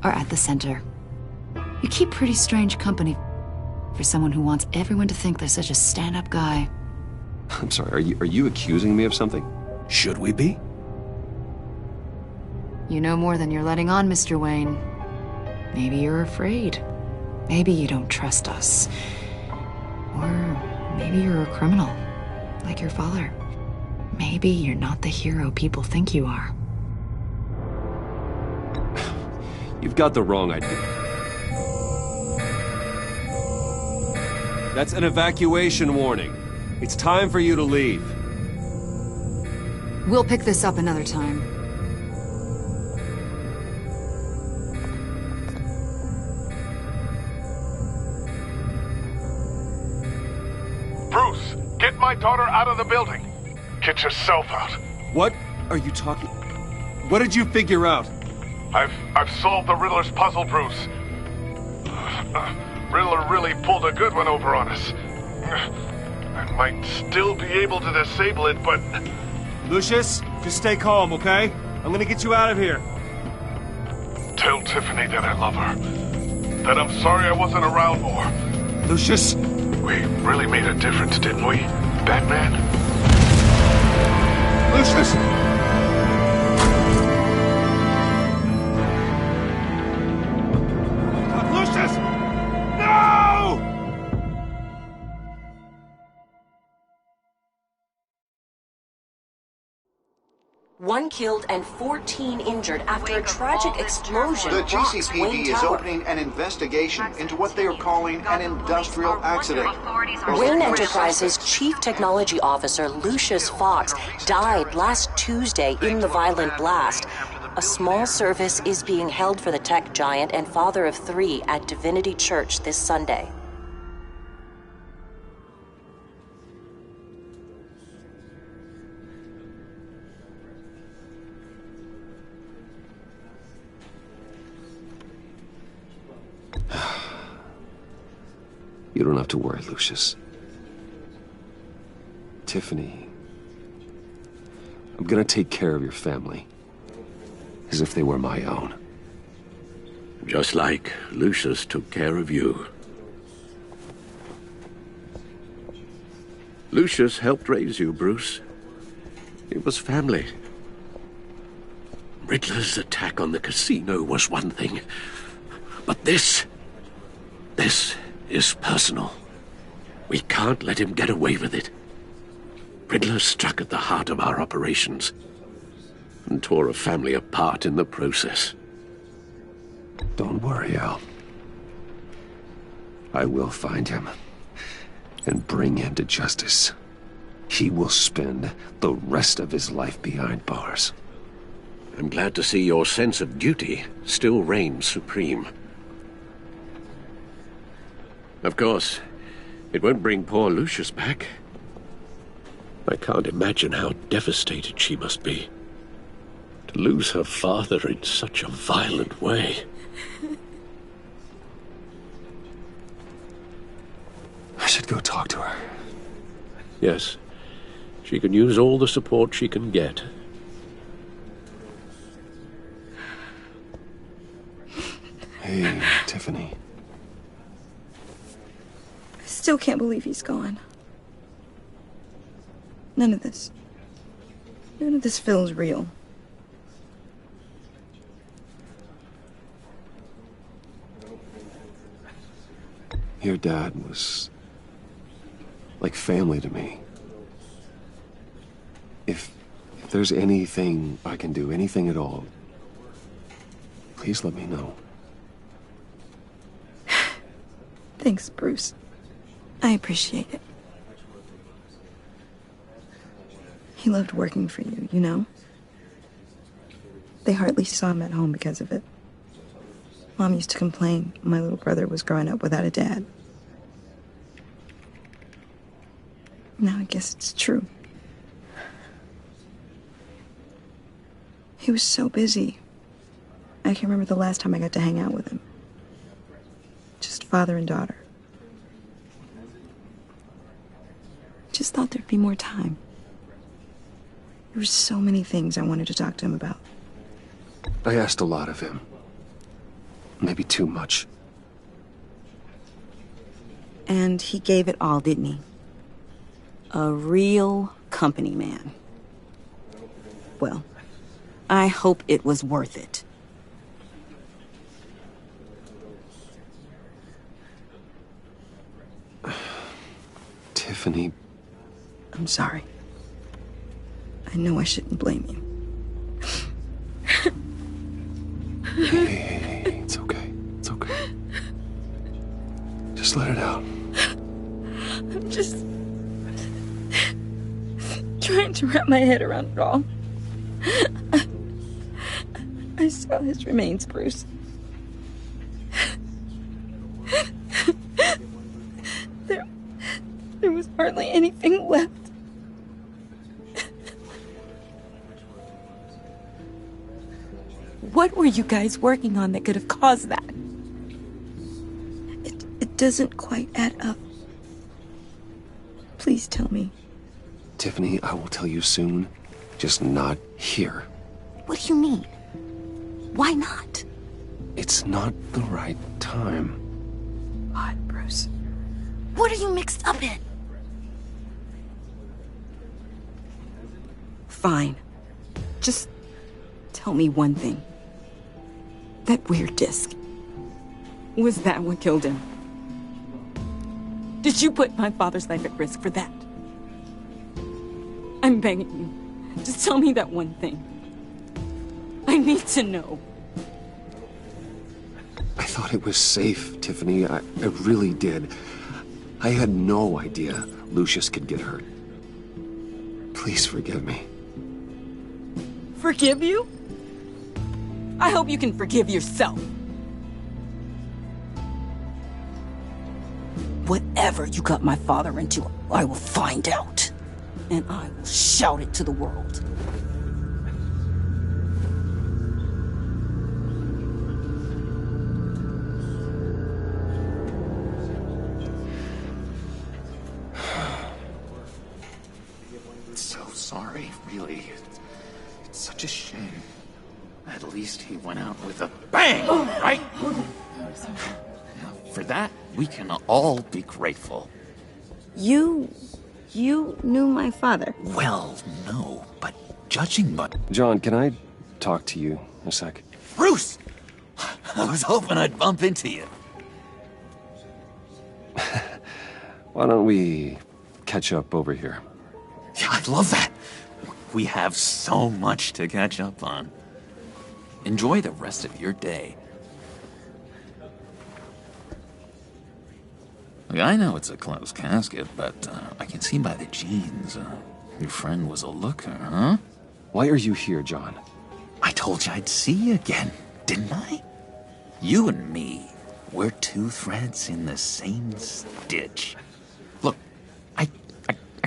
are at the center. You keep pretty strange company for someone who wants everyone to think they're such a stand-up guy. I'm sorry, are you accusing me of something? Should we be? You know more than you're letting on, Mr. Wayne. Maybe you're afraid. Maybe you don't trust us. Or maybe you're a criminal, like your father. Maybe you're not the hero people think you are. You've got the wrong idea. That's an evacuation warning. It's time for you to leave. We'll pick this up another time. my daughter out of the building. Get yourself out. What are you talking? What did you figure out? I've solved the Riddler's puzzle, Bruce. Riddler really pulled a good one over on us. I might still be able to disable it, but... Lucius, just stay calm, okay? I'm gonna get you out of here. Tell Tiffany that I love her. That I'm sorry I wasn't around more. Lucius? We really made a difference, didn't we, Batman? Lucius! Lucius! No! One killed and 14 injured after a tragic explosion. The rocks GCPD Wayne is Tower. opening an investigation into what they are calling an industrial accident. Wayne Enterprises' Chief Technology Officer, Lucius Fox, died last Tuesday in the violent blast. A small service is being held for the tech giant and father of 3 at Divinity Church this Sunday. You don't have to worry, Lucius. Tiffany, I'm gonna take care of your family. As if they were my own. Just like Lucius took care of you. Lucius helped raise you, Bruce. It was family. Riddler's attack on the casino was one thing. But this is personal. We can't let him get away with it. Riddler struck at the heart of our operations and tore a family apart in the process. Don't worry, Al. I will find him and bring him to justice. He will spend the rest of his life behind bars. I'm glad to see your sense of duty still reigns supreme. Of course, it won't bring poor Lucius back. I can't imagine how devastated she must be. To lose her father in such a violent way. I should go talk to her. Yes, she can use all the support she can get. Hey, Tiffany. I still can't believe he's gone. None of this feels real. Your dad was like family to me. If there's anything I can do, anything at all, please let me know. Thanks, Bruce. I appreciate it. He loved working for you, you know? They hardly saw him at home because of it. Mom used to complain my little brother was growing up without a dad. Now I guess it's true. He was so busy. I can't remember the last time I got to hang out with him. Just father and daughter. Just thought there'd be more time. There were so many things I wanted to talk to him about. I asked a lot of him. Maybe too much. And he gave it all, didn't he? A real company man. Well, I hope it was worth it. Tiffany. I'm sorry. I know I shouldn't blame you. Hey, it's okay. It's okay. Just let it out. I'm just trying to wrap my head around it all. I saw his remains, Bruce. There was hardly anything left. What were you guys working on that could have caused that? It doesn't quite add up. Please tell me. Tiffany, I will tell you soon. Just not here. What do you mean? Why not? It's not the right time. What, Bruce? What are you mixed up in? Fine. Just tell me one thing. That weird disc. Was that what killed him? Did you put my father's life at risk for that? I'm begging you. Just tell me that one thing. I need to know. I thought it was safe, Tiffany. I really did. I had no idea Lucius could get hurt. Please forgive me. Forgive you? I hope you can forgive yourself. Whatever you got my father into, I will find out. And I will shout it to the world. So sorry, really. It's such a shame. At least he went out with a bang, right? For that, we can all be grateful. You knew my father? Well, no, but judging by... John, can I talk to you a sec? Bruce! I was hoping I'd bump into you. Why don't we catch up over here? Yeah, I love that. We have so much to catch up on. Enjoy the rest of your day. Look, I know it's a closed casket, but I can see by the jeans, your friend was a looker, huh? Why are you here, John? I told you I'd see you again, didn't I? You and me, we're two threads in the same stitch. Look, I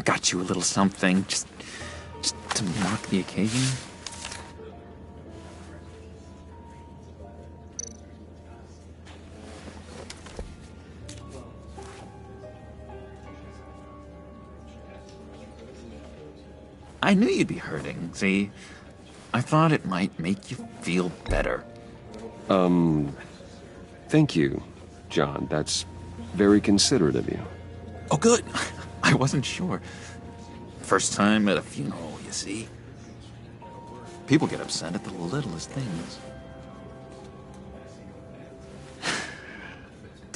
got you a little something, just to mark the occasion. I knew you'd be hurting, see? I thought it might make you feel better. Thank you, John. That's very considerate of you. Oh, good. I wasn't sure. First time at a funeral, you see? People get upset at the littlest things.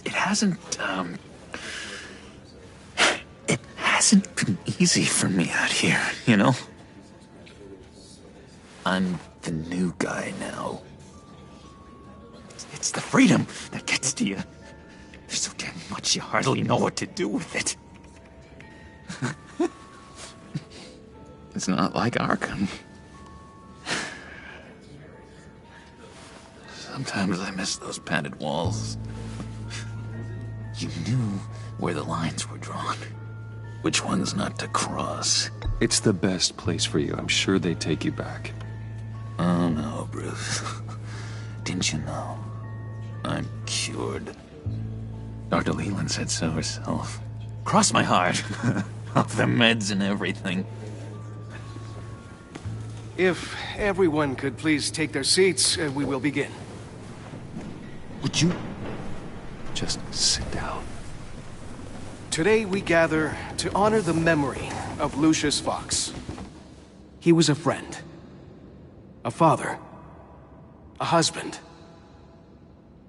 It hasn't been easy for me out here, you know? I'm the new guy now. It's the freedom that gets to you. There's so damn much you hardly know what to do with it. It's not like Arkham. Sometimes I miss those padded walls. You knew where the lines were drawn. Which ones not to cross. It's the best place for you. I'm sure they take you back. Oh no, Bruce. Didn't you know? I'm cured. Dr. Leland said so herself. Cross my heart. Off the meds and everything. If everyone could please take their seats, we will begin. Would you just sit down? Today we gather to honor the memory of Lucius Fox. He was a friend, a father, a husband,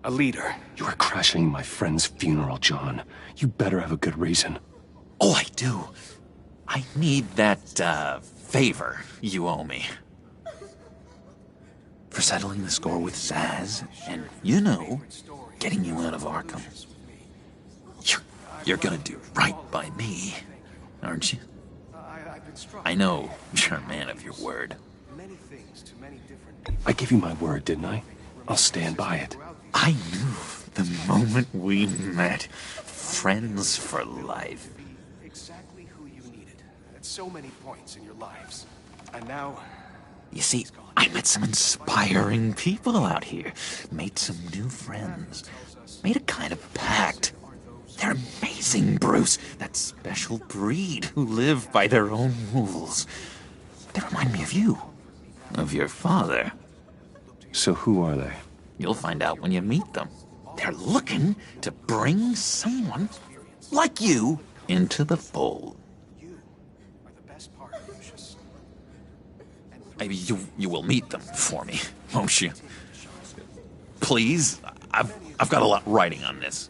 a leader. You are crashing my friend's funeral, John. You better have a good reason. Oh, I do. I need that, favor you owe me. For settling the score with Zaz, and, you know, getting you out of Arkham. You're gonna do right by me, aren't you? I know you're a man of your word. I gave you my word, didn't I? I'll stand by it. I knew the moment we met. Friends for life. Exactly who you needed at so many points in your lives. And now... You see, I met some inspiring people out here. Made some new friends. Made a kind of pact. They're amazing, Bruce. That special breed who live by their own rules. They remind me of you. Of your father. So who are they? You'll find out when you meet them. They're looking to bring someone like you into the fold. Maybe you will meet them for me, won't you? Please, I've got a lot riding on this.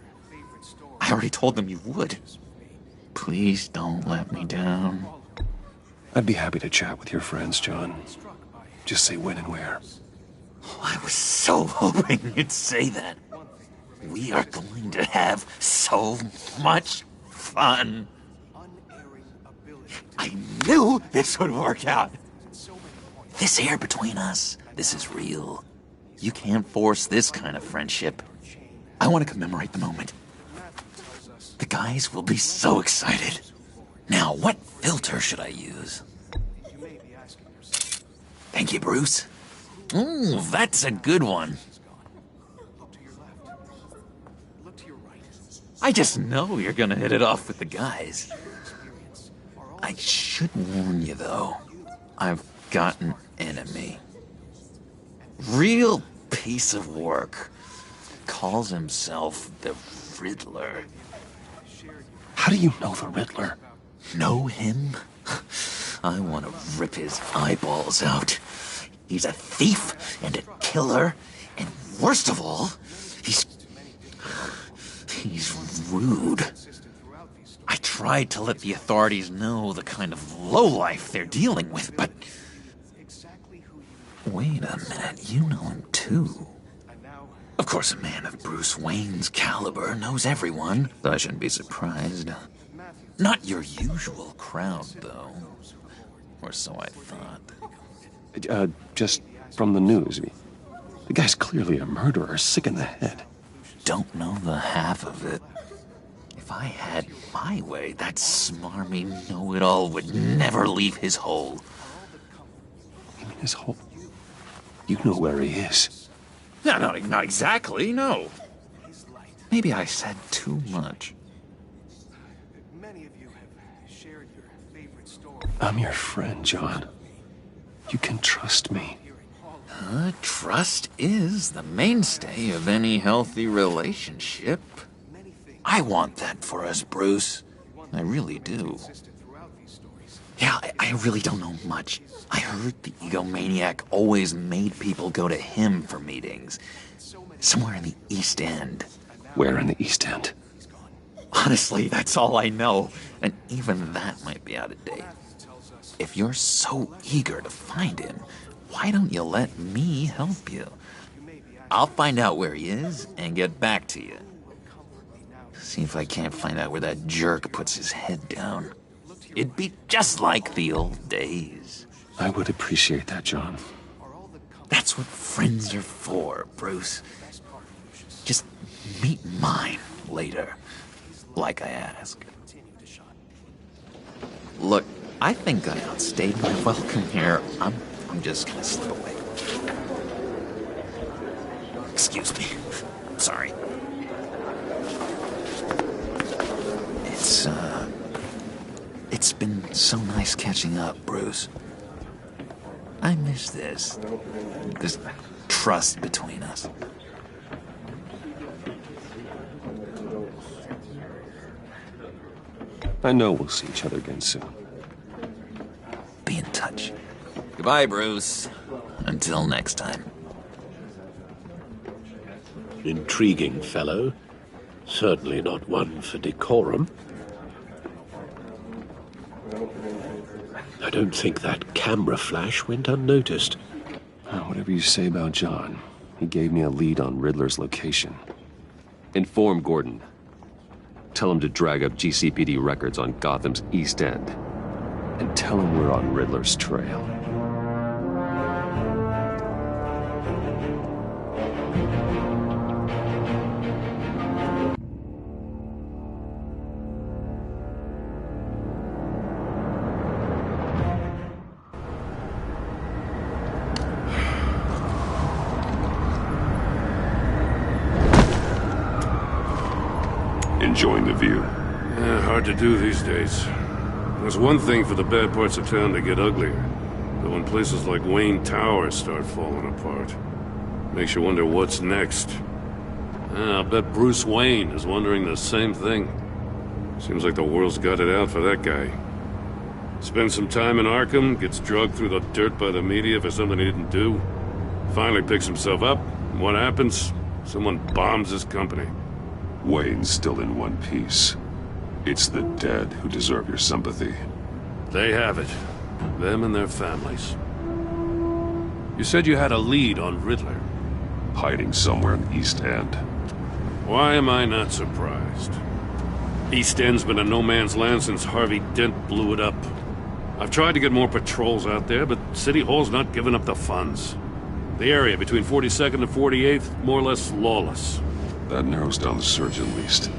I already told them you would. Please don't let me down. I'd be happy to chat with your friends, John. Just say when and where. Oh, I was so hoping you'd say that. We are going to have so much fun. I knew this would work out. This air between us, this is real. You can't force this kind of friendship. I want to commemorate the moment. The guys will be so excited. Now, what filter should I use? Thank you, Bruce. Ooh, that's a good one. I just know you're gonna hit it off with the guys. I should warn you, though. I've got an enemy. Real piece of work. Calls himself the Riddler. How do you know the Riddler? Know him? I want to rip his eyeballs out. He's a thief and a killer, and worst of all, he's rude. I tried to let the authorities know the kind of lowlife they're dealing with, but... Wait a minute, you know him too. Of course, a man of Bruce Wayne's caliber knows everyone, so I shouldn't be surprised. Not your usual crowd, though. Or so I thought. Just from the news. The guy's clearly a murderer, sick in the head. Don't know the half of it. If I had my way, that smarmy know-it-all would never leave his hole. You mean his hole? You know where he is. No, not exactly, no. Maybe I said too much. I'm your friend, John. You can trust me. Trust is the mainstay of any healthy relationship. I want that for us, Bruce. I really do. Yeah, I really don't know much. I heard the egomaniac always made people go to him for meetings. Somewhere in the East End. Where in the East End? Honestly, that's all I know. And even that might be out of date. If you're so eager to find him, why don't you let me help you? I'll find out where he is and get back to you. See if I can't find out where that jerk puts his head down. It'd be just like the old days. I would appreciate that, John. That's what friends are for, Bruce. Just meet mine later, like I asked. Look, I think I outstayed my welcome here. I'm just gonna slip away. Excuse me. Sorry. It's been so nice catching up, Bruce. I miss this trust between us. I know we'll see each other again soon. Be in touch. Goodbye, Bruce. Until next time. Intriguing fellow. Certainly not one for decorum. I don't think that camera flash went unnoticed. Whatever you say about John, he gave me a lead on Riddler's location. Inform Gordon. Tell him to drag up GCPD records on Gotham's East End. And tell him we're on Riddler's trail. Enjoying the view? Yeah, hard to do these days. There's one thing for the bad parts of town to get uglier. But when places like Wayne Tower start falling apart, makes you wonder what's next. I'll bet Bruce Wayne is wondering the same thing. Seems like the world's got it out for that guy. Spends some time in Arkham, gets drugged through the dirt by the media for something he didn't do. Finally picks himself up, and what happens? Someone bombs his company. Wayne's still in one piece. It's the dead who deserve your sympathy. They have it. Them and their families. You said you had a lead on Riddler. Hiding somewhere in East End. Why am I not surprised? East End's been a no-man's land since Harvey Dent blew it up. I've tried to get more patrols out there, but City Hall's not giving up the funds. The area between 42nd and 48th, more or less lawless. That narrows down the search at least.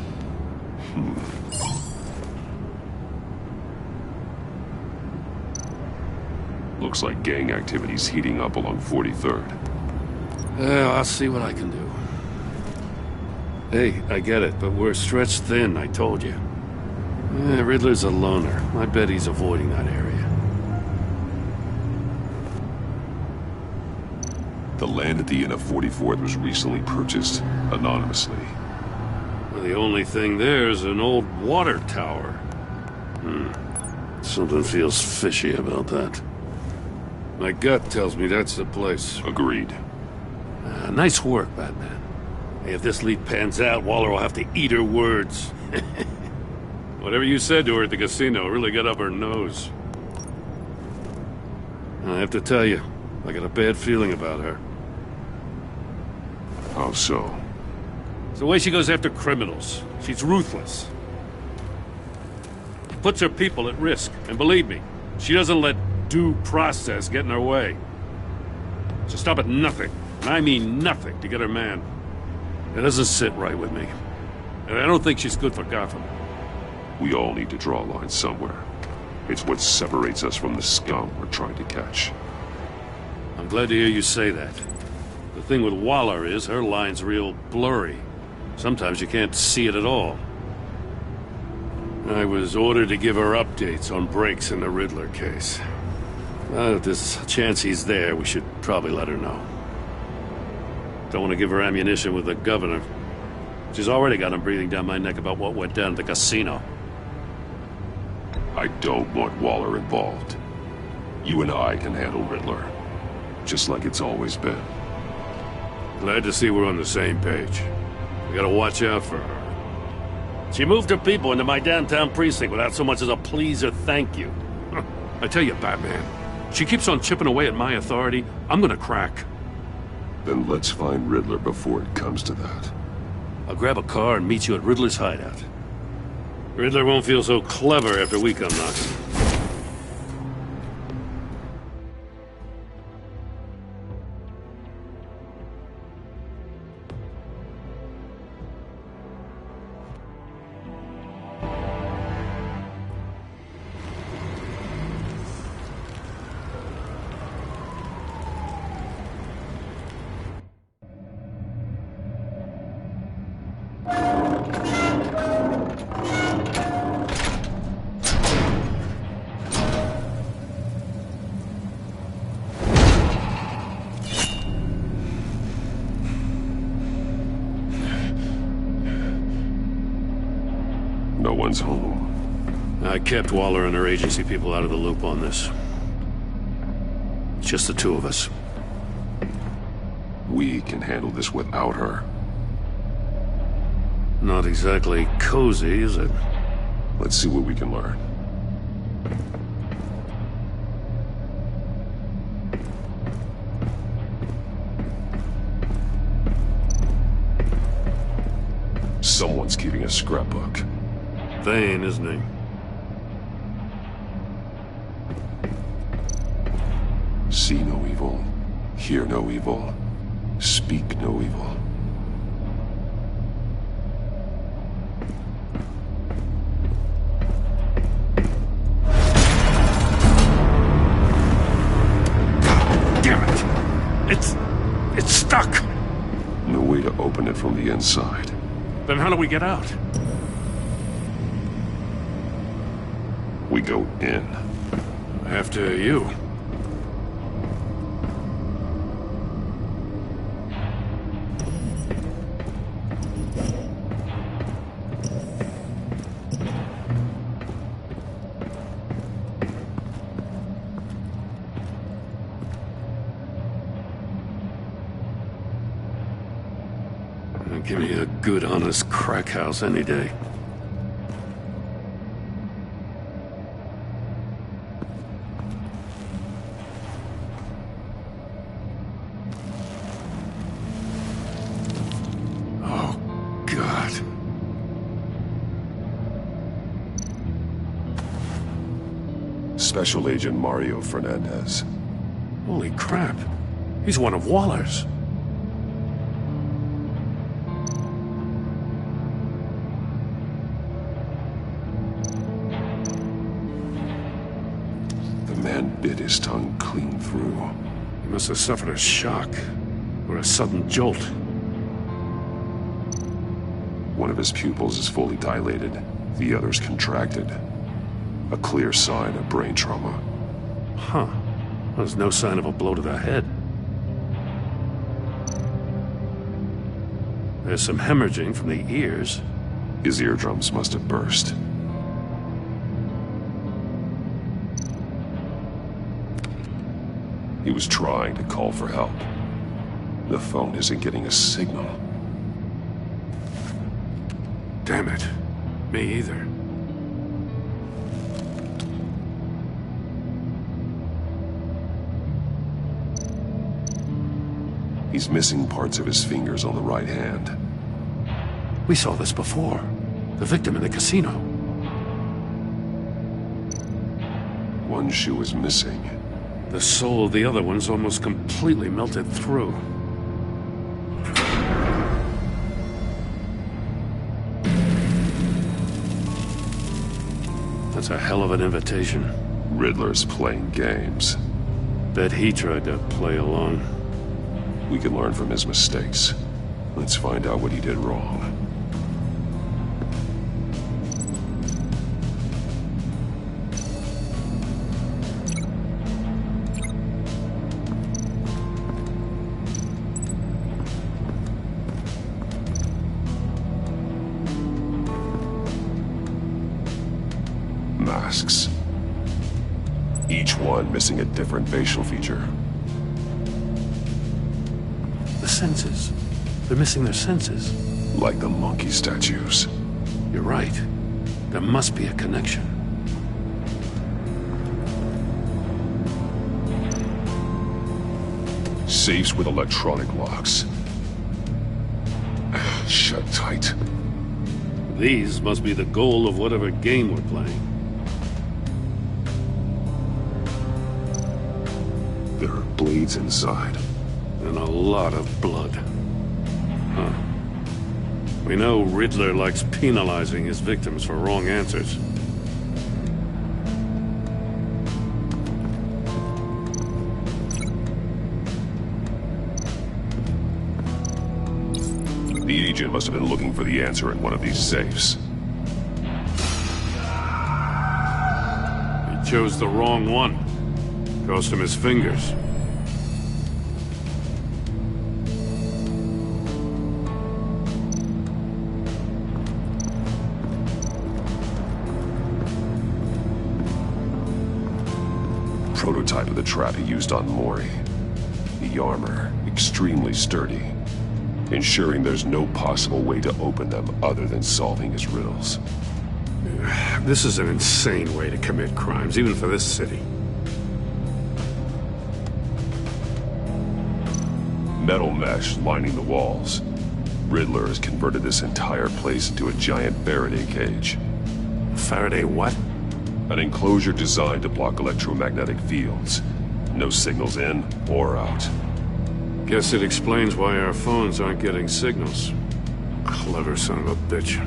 Looks like gang activity's heating up along 43rd. Yeah, I'll see what I can do. Hey, I get it, but we're stretched thin, I told you. Yeah, Riddler's a loner. I bet he's avoiding that area. The land at the end of 44th was recently purchased, anonymously. Well, the only thing there is an old water tower. Something feels fishy about that. My gut tells me that's the place. Agreed. Nice work, Batman. Hey, if this lead pans out, Waller will have to eat her words. Whatever you said to her at the casino really got up her nose. I have to tell you, I got a bad feeling about her. How so? It's the way she goes after criminals. She's ruthless. Puts her people at risk, and believe me, she doesn't let due process get in her way. She'll stop at nothing, and I mean nothing, to get her man. It doesn't sit right with me. And I don't think she's good for Gotham. We all need to draw a line somewhere. It's what separates us from the scum we're trying to catch. I'm glad to hear you say that. The thing with Waller is her line's real blurry. Sometimes you can't see it at all. I was ordered to give her updates on breaks in the Riddler case. If there's a chance he's there, we should probably let her know. Don't want to give her ammunition with the governor. She's already got him breathing down my neck about what went down at the casino. I don't want Waller involved. You and I can handle Riddler. Just like it's always been. Glad to see we're on the same page. We gotta watch out for her. She moved her people into my downtown precinct without so much as a please or thank you. I tell you, Batman, she keeps on chipping away at my authority, I'm gonna crack. Then let's find Riddler before it comes to that. I'll grab a car and meet you at Riddler's hideout. Riddler won't feel so clever after we come knocking. No one's home. I kept Waller and her agency people out of the loop on this. It's just the two of us. We can handle this without her. Not exactly cozy, is it? Let's see what we can learn. Someone's keeping a scrapbook. Thane, isn't he? See no evil, hear no evil, speak no evil. Damn it! It's stuck! No way to open it from the inside. Then how do we get out? We go in. After you. Give me a good, honest crack house any day. Oh, God. Special Agent Mario Fernandez. Holy crap. He's one of Waller's. Bit his tongue clean through. He must have suffered a shock, or a sudden jolt. One of his pupils is fully dilated, the other's contracted. A clear sign of brain trauma. Huh. There's no sign of a blow to the head. There's some hemorrhaging from the ears. His eardrums must have burst. He was trying to call for help. The phone isn't getting a signal. Damn it. Me either. He's missing parts of his fingers on the right hand. We saw this before. The victim in the casino. One shoe is missing. The sole of the other one's almost completely melted through. That's a hell of an invitation. Riddler's playing games. Bet he tried to play along. We can learn from his mistakes. Let's find out what he did wrong. Masks. Each one missing a different facial feature. The senses. They're missing their senses. Like the monkey statues. You're right. There must be a connection. Safes with electronic locks. Shut tight. These must be the goal of whatever game we're playing. There are blades inside. And a lot of blood. Huh. We know Riddler likes penalizing his victims for wrong answers. The agent must have been looking for the answer in one of these safes. He chose the wrong one. Cost him his fingers. Prototype of the trap he used on Mori. The armor, extremely sturdy, ensuring there's no possible way to open them other than solving his riddles. This is an insane way to commit crimes, even for this city. Metal mesh lining the walls. Riddler has converted this entire place into a giant Faraday cage. Faraday what? An enclosure designed to block electromagnetic fields. No signals in or out. Guess it explains why our phones aren't getting signals. Clever son of a bitch.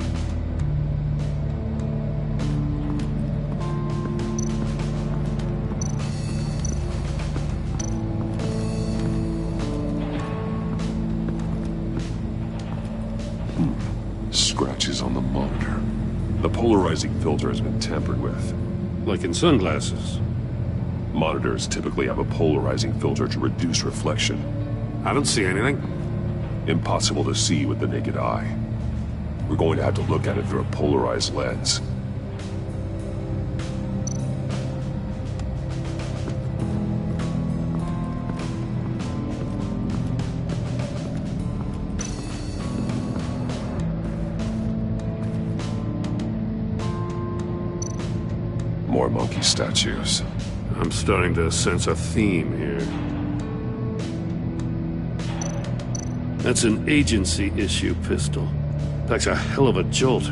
Scratches on the monitor. The polarizing filter has been tampered with. Like in sunglasses. Monitors typically have a polarizing filter to reduce reflection. I don't see anything. Impossible to see with the naked eye. We're going to have to look at it through a polarized lens. More monkey statues. I'm starting to sense a theme here. That's an agency issue pistol. Packs a hell of a jolt.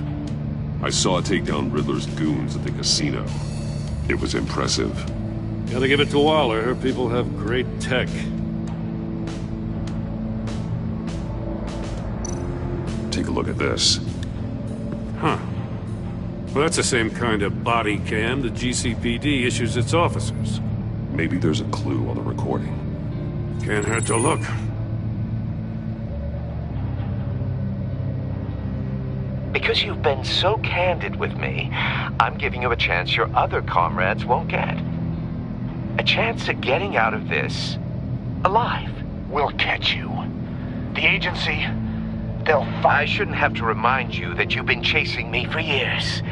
I saw it take down Riddler's goons at the casino. It was impressive. Gotta give it to Waller. Her people have great tech. Take a look at this. Huh. Well, that's the same kind of body cam the GCPD issues its officers. Maybe there's a clue on the recording. Can't hurt to look. Because you've been so candid with me, I'm giving you a chance your other comrades won't get. A chance at getting out of this alive. We'll catch you. The agency, they'll find... I shouldn't have to remind you that you've been chasing me for years.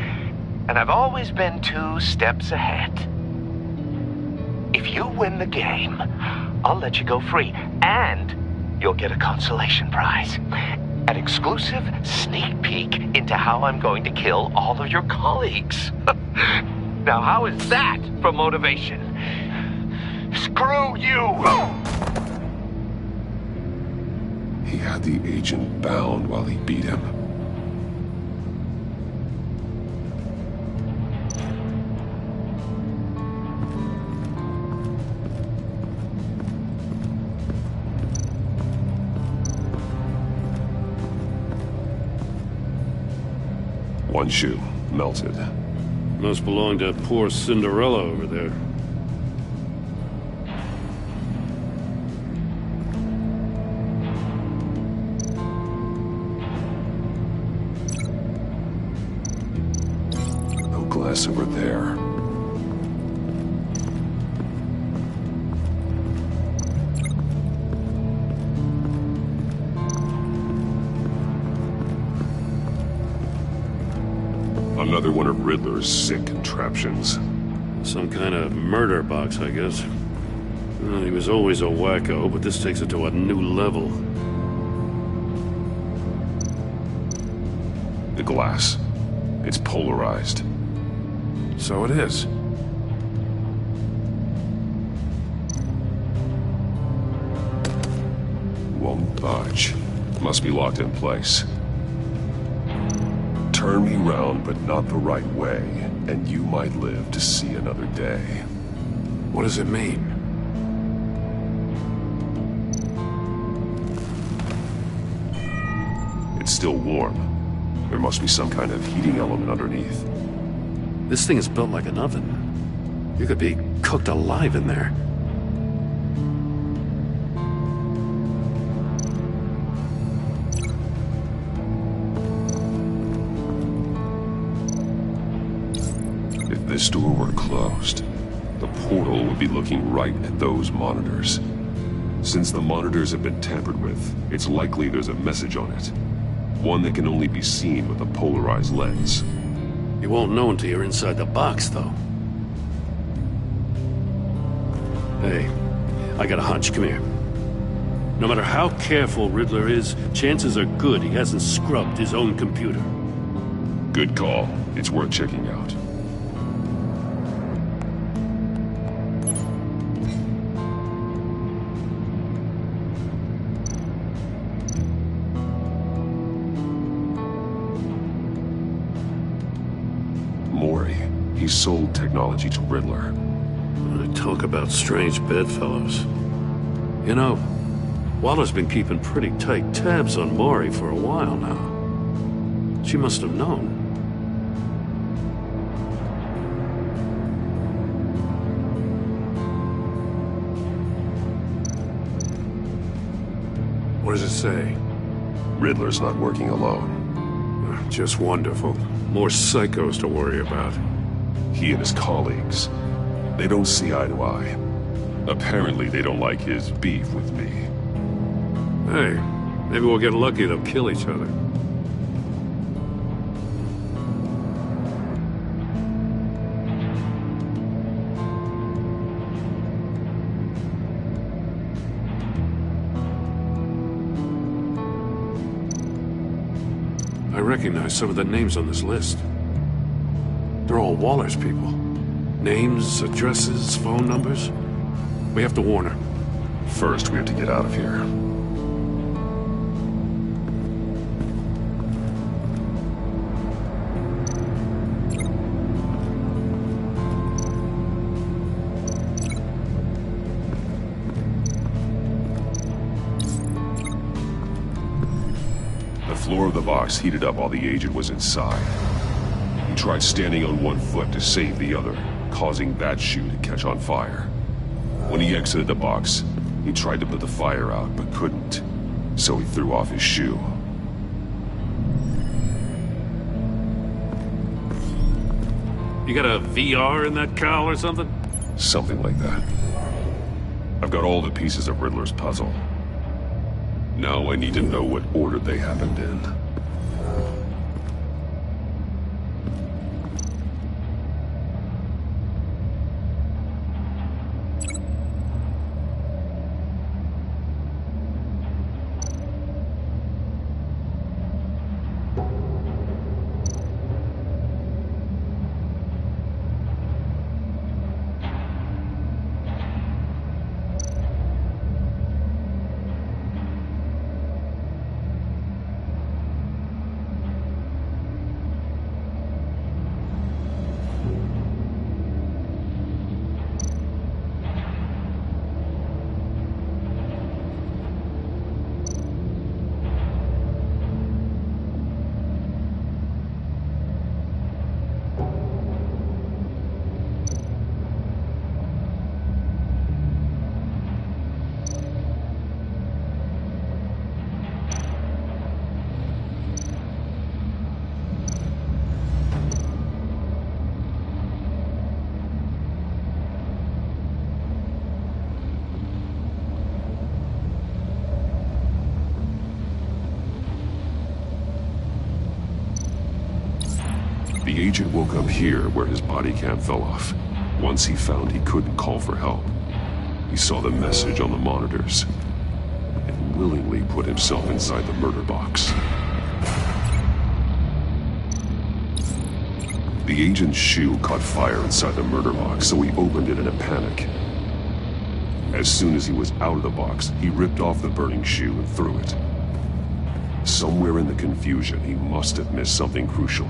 And I've always been 2 steps ahead. If you win the game, I'll let you go free. And you'll get a consolation prize. An exclusive sneak peek into how I'm going to kill all of your colleagues. Now, how is that for motivation? Screw you! He had the agent bound while he beat him. One shoe, melted. Must belong to poor Cinderella over there. No glass over there. Another one of Riddler's sick contraptions. Some kind of murder box, I guess. Well, he was always a wacko, but this takes it to a new level. The glass. It's polarized. So it is. Won't budge. Must be locked in place. Turn me round, but not the right way, and you might live to see another day. What does it mean? It's still warm. There must be some kind of heating element underneath. This thing is built like an oven. You could be cooked alive in there. If this door were closed, the portal would be looking right at those monitors. Since the monitors have been tampered with, it's likely there's a message on it. One that can only be seen with a polarized lens. You won't know until you're inside the box, though. Hey, I got a hunch. Come here. No matter how careful Riddler is, chances are good he hasn't scrubbed his own computer. Good call. It's worth checking out. He sold technology to Riddler. I talk about strange bedfellows. You know, Waller's been keeping pretty tight tabs on Maury for a while now. She must have known. What does it say? Riddler's not working alone. Just wonderful. More psychos to worry about. He and his colleagues, they don't see eye to eye. Apparently, they don't like his beef with me. Hey, maybe we'll get lucky and they'll kill each other. I recognize some of the names on this list. They're all Waller's people. Names, addresses, phone numbers. We have to warn her. First, we have to get out of here. The floor of the box heated up while the agent was inside. He tried standing on one foot to save the other, causing that shoe to catch on fire. When he exited the box, he tried to put the fire out, but couldn't, so he threw off his shoe. You got a VR in that cowl or something? Something like that. I've got all the pieces of Riddler's puzzle. Now I need to know what order they happened in. The agent woke up here where his body cam fell off. Once he found he couldn't call for help, he saw the message on the monitors and willingly put himself inside the murder box. The agent's shoe caught fire inside the murder box, so he opened it in a panic. As soon as he was out of the box, he ripped off the burning shoe and threw it. Somewhere in the confusion, he must have missed something crucial.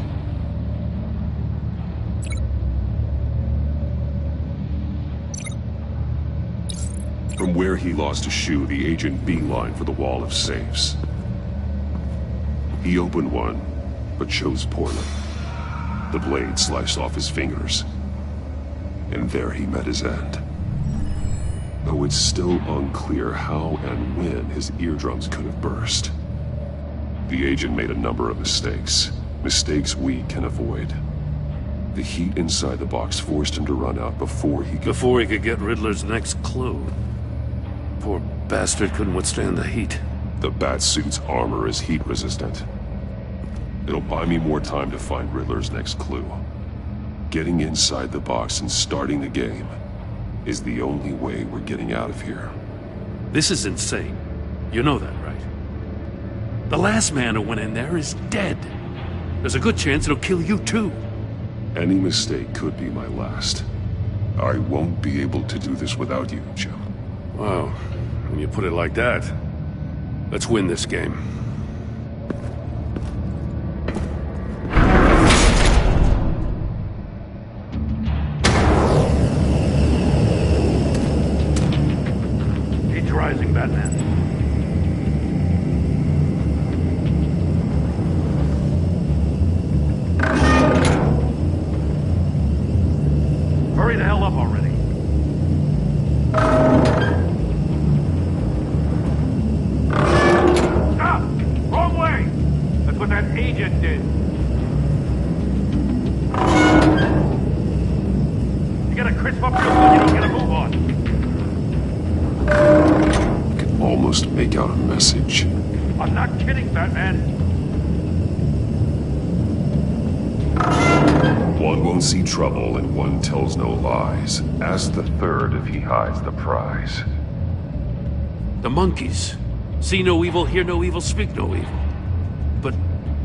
From where he lost a shoe, the agent beelined for the wall of safes. He opened one, but chose poorly. The blade sliced off his fingers, and there he met his end. Though it's still unclear how and when his eardrums could have burst. The agent made a number of mistakes. Mistakes we can avoid. The heat inside the box forced him to run out before he could get Riddler's next clue. Poor bastard couldn't withstand the heat. The Batsuit's armor is heat resistant. It'll buy me more time to find Riddler's next clue. Getting inside the box and starting the game is the only way we're getting out of here. This is insane. You know that, right? The last man who went in there is dead. There's a good chance it'll kill you too. Any mistake could be my last. I won't be able to do this without you, Jim. Wow, when you put it like that, let's win this game. Heat's rising, Batman. Hurry the hell up already. Stop! It's up real good you don't get a move on. I can almost make out a message. I'm not kidding, Batman. One won't see trouble and one tells no lies. Ask the third if he hides the prize. The monkeys. See no evil, hear no evil, speak no evil. But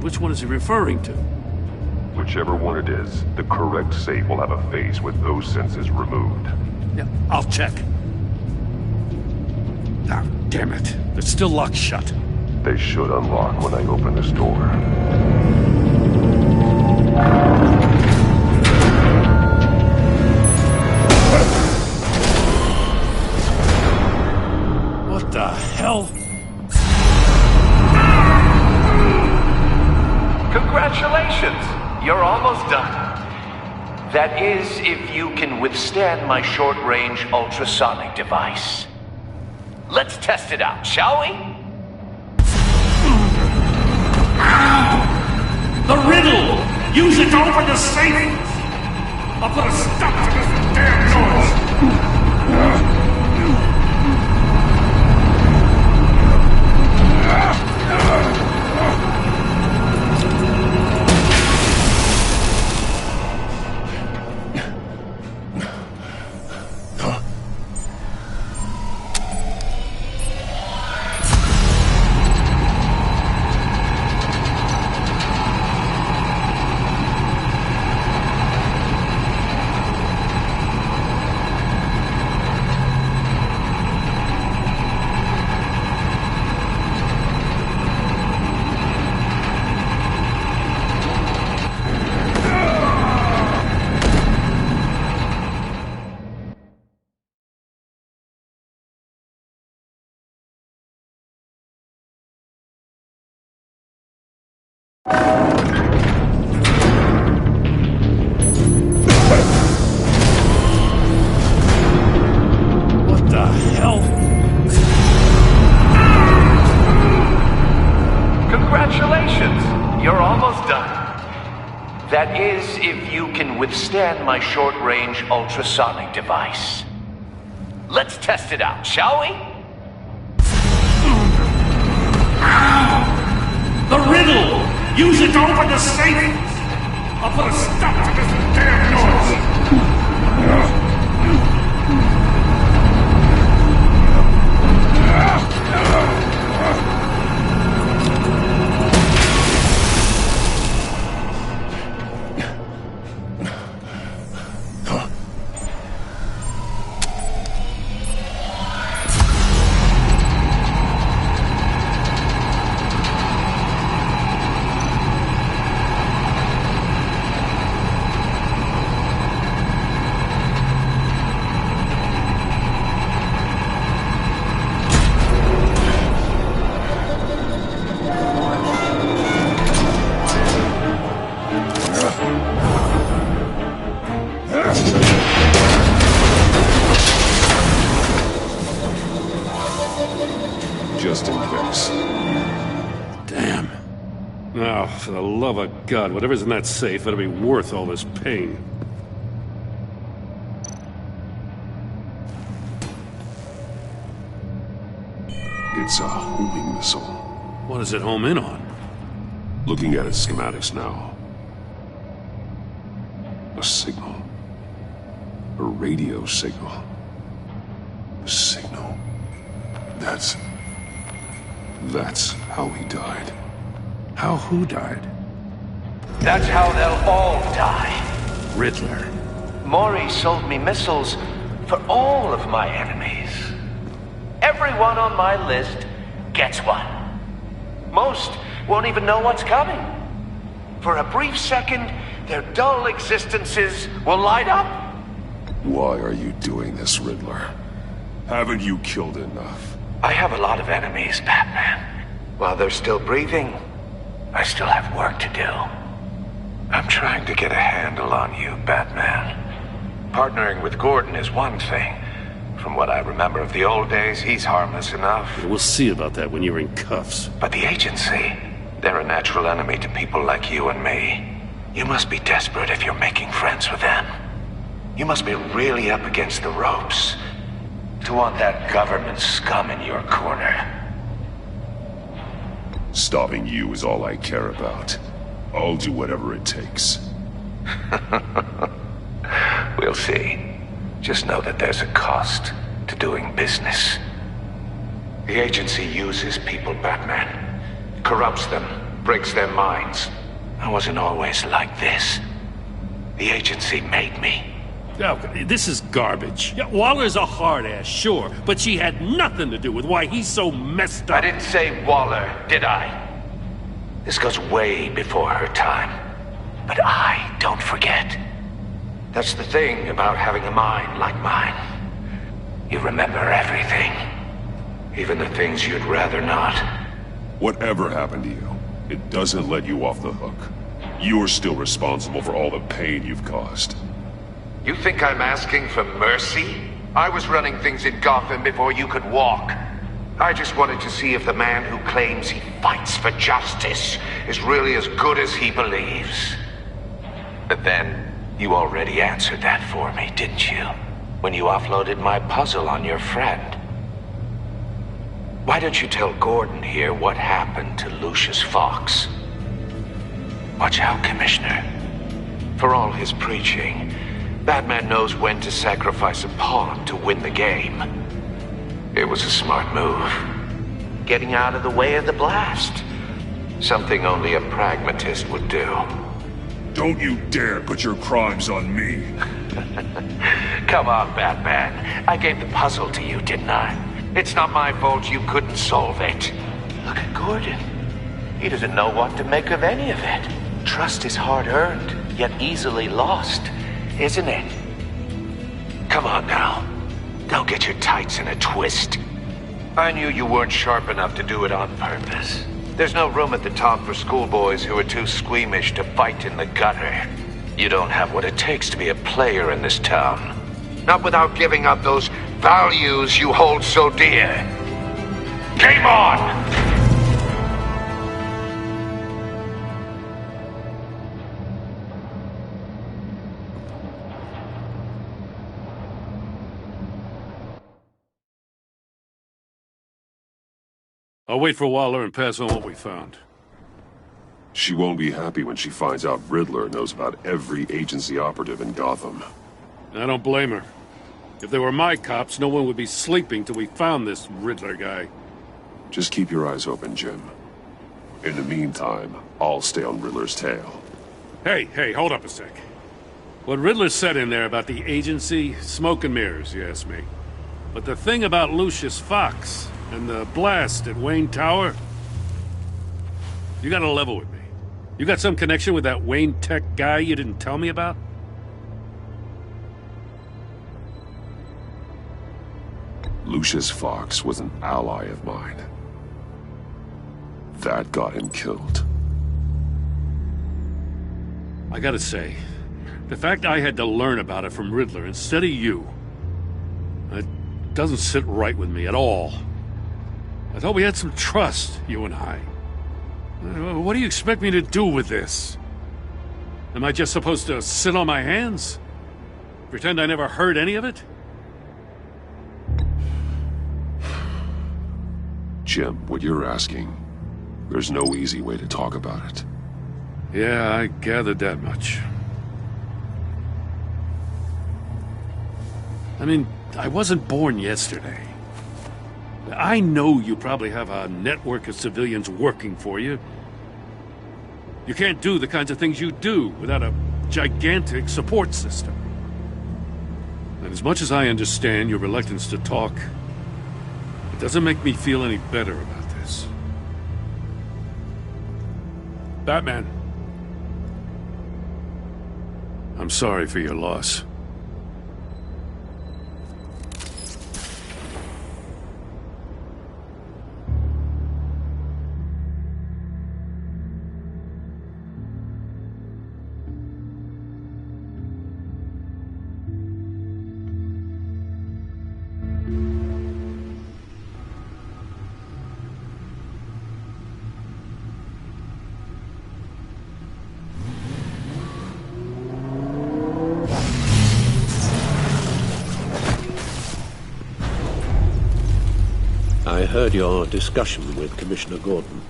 which one is he referring to? Whichever one it is, the correct safe will have a face with those senses removed. Yeah, I'll check. Ah, damn it. It's still locked shut. They should unlock when I open this door. What the hell? Congratulations! You're almost done. That is, if you can withstand my short-range ultrasonic device. Let's test it out, shall we? The riddle! Use it to open the safe! I'll put a stop to this damn noise! What the hell? Congratulations! You're almost done. That is, if you can withstand my short-range ultrasonic device. Let's test it out, shall we? The riddle! Use it to open the safe! I'll put a stop to this damn noise! Just in case. Damn. Now, for the love of God, whatever's in that safe, it'll be worth all this pain. It's a homing missile. What does it home in on? Looking at its schematics now. A signal. A radio signal. A signal. That's how he died. How who died? That's how they'll all die. Riddler. Maury sold me missiles for all of my enemies. Everyone on my list gets one. Most won't even know what's coming. For a brief second, their dull existences will light up. Why are you doing this, Riddler? Haven't you killed enough? I have a lot of enemies, Batman. While they're still breathing, I still have work to do. I'm trying to get a handle on you, Batman. Partnering with Gordon is one thing. From what I remember of the old days, he's harmless enough. We'll see about that when you're in cuffs. But the agency, they're a natural enemy to people like you and me. You must be desperate if you're making friends with them. You must be really up against the ropes to want that government scum in your corner. Stopping you is all I care about. I'll do whatever it takes. We'll see. Just know that there's a cost to doing business. The agency uses people, Batman. Corrupts them, breaks their minds. I wasn't always like this. The agency made me. Oh, this is garbage. Yeah, Waller's a hard-ass, sure, but she had nothing to do with why he's so messed up. I didn't say Waller, did I? This goes way before her time. But I don't forget. That's the thing about having a mind like mine. You remember everything. Even the things you'd rather not. Whatever happened to you, it doesn't let you off the hook. You're still responsible for all the pain you've caused. You think I'm asking for mercy? I was running things in Gotham before you could walk. I just wanted to see if the man who claims he fights for justice is really as good as he believes. But then, you already answered that for me, didn't you? When you offloaded my puzzle on your friend. Why don't you tell Gordon here what happened to Lucius Fox? Watch out, Commissioner. For all his preaching, Batman knows when to sacrifice a pawn to win the game. It was a smart move. Getting out of the way of the blast. Something only a pragmatist would do. Don't you dare put your crimes on me. Come on, Batman. I gave the puzzle to you, didn't I? It's not my fault you couldn't solve it. Look at Gordon. He doesn't know what to make of any of it. Trust is hard-earned, yet easily lost, isn't it? Come on now. Don't get your tights in a twist. I knew you weren't sharp enough to do it on purpose. There's no room at the top for schoolboys who are too squeamish to fight in the gutter. You don't have what it takes to be a player in this town. Not without giving up those values you hold so dear. Game on! I'll wait for Waller and pass on what we found. She won't be happy when she finds out Riddler knows about every agency operative in Gotham. I don't blame her. If they were my cops, no one would be sleeping till we found this Riddler guy. Just keep your eyes open, Jim. In the meantime, I'll stay on Riddler's tail. Hey, hold up a sec. What Riddler said in there about the agency, smoke and mirrors, you ask me. But the thing about Lucius Fox and the blast at Wayne Tower, you gotta level with me. You got some connection with that Wayne Tech guy you didn't tell me about? Lucius Fox was an ally of mine. That got him killed. I gotta say, the fact I had to learn about it from Riddler instead of you, it doesn't sit right with me at all. I thought we had some trust, you and I. What do you expect me to do with this? Am I just supposed to sit on my hands? Pretend I never heard any of it? Jim, what you're asking, there's no easy way to talk about it. Yeah, I gathered that much. I mean, I wasn't born yesterday. I know you probably have a network of civilians working for you. You can't do the kinds of things you do without a gigantic support system. And as much as I understand your reluctance to talk, it doesn't make me feel any better about this. Batman. I'm sorry for your loss. heard your discussion with Commissioner Gordon.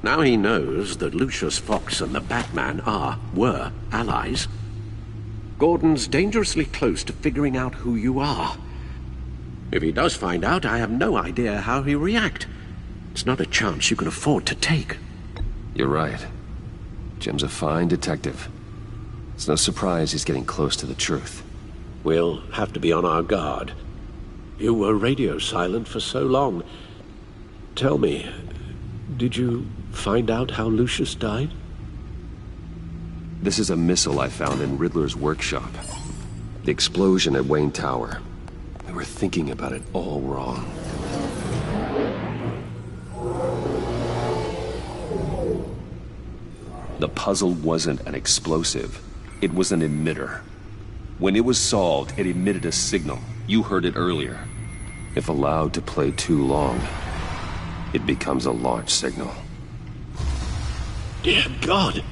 Now he knows that Lucius Fox and the Batman were allies. Gordon's dangerously close to figuring out who you are. If he does find out, I have no idea how he'll react. It's not a chance you can afford to take. You're right. Jim's a fine detective. It's no surprise he's getting close to the truth. We'll have to be on our guard. You were radio silent for so long. Tell me, did you find out how Lucius died? This is a missile I found in Riddler's workshop. The explosion at Wayne Tower. We were thinking about it all wrong. The puzzle wasn't an explosive. It was an emitter. When it was solved, it emitted a signal. You heard it earlier. If allowed to play too long, it becomes a launch signal. Dear God!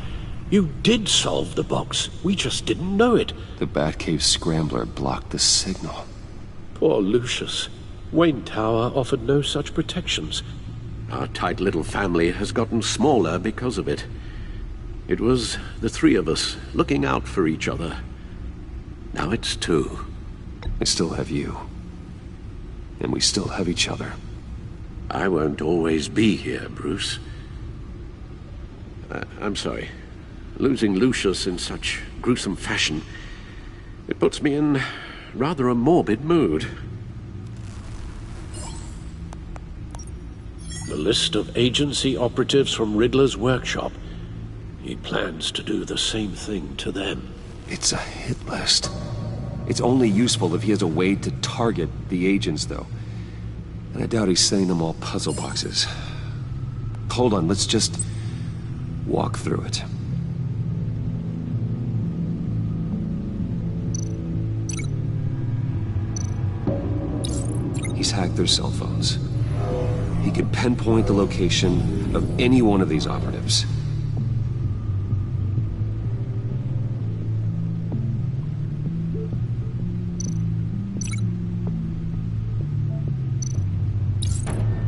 You did solve the box. We just didn't know it. The Batcave scrambler blocked the signal. Poor Lucius. Wayne Tower offered no such protections. Our tight little family has gotten smaller because of it. It was the three of us looking out for each other. Now it's two. I still have you. And we still have each other. I won't always be here, Bruce. I'm sorry. Losing Lucius in such gruesome fashion, it puts me in rather a morbid mood. The list of agency operatives from Riddler's workshop. He plans to do the same thing to them. It's a hit list. It's only useful if he has a way to target the agents, though. And I doubt he's sending them all puzzle boxes. Hold on, let's just walk through it. He's hacked their cell phones. He could pinpoint the location of any one of these operatives.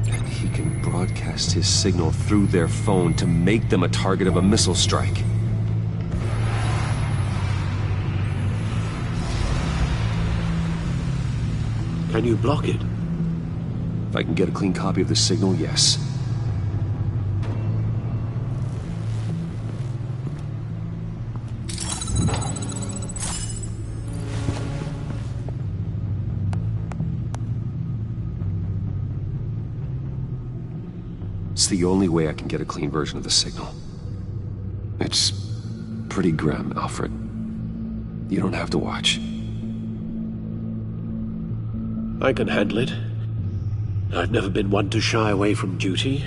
And he can broadcast his signal through their phone to make them a target of a missile strike. Can you block it? If I can get a clean copy of the signal, yes. It's the only way I can get a clean version of the signal. It's pretty grim, Alfred. You don't have to watch. I can handle it. I've never been one to shy away from duty,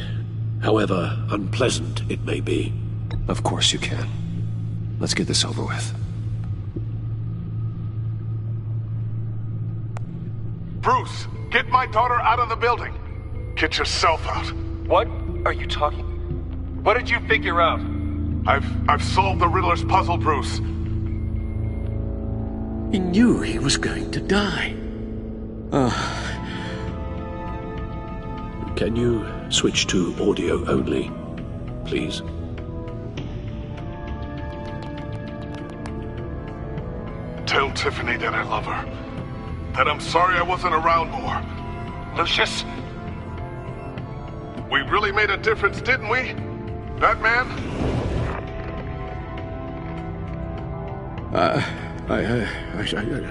however unpleasant it may be. Of course you can. Let's get this over with. Bruce, get my daughter out of the building. Get yourself out. What are you talking? What did you figure out? I've solved the Riddler's puzzle, Bruce. He knew he was going to die. Can you switch to audio only, please? Tell Tiffany that I love her. That I'm sorry I wasn't around more. Lucius? We really made a difference, didn't we? Batman? I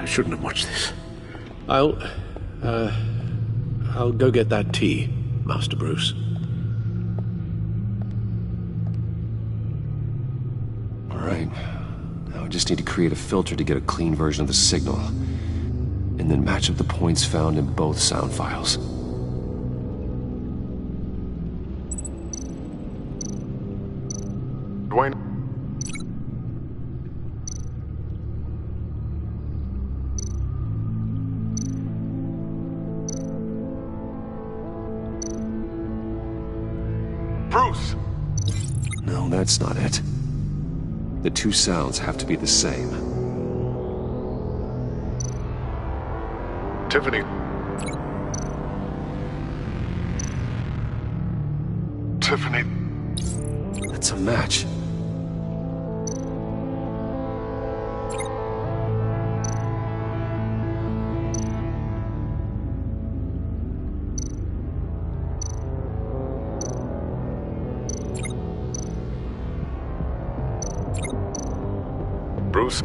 shouldn't have watched this. I'll go get that tea, Master Bruce. All right. Now I just need to create a filter to get a clean version of the signal. And then match up the points found in both sound files. Dwayne? Bruce! No, that's not it. The two sounds have to be the same. Tiffany. Tiffany. That's a match. Bruce?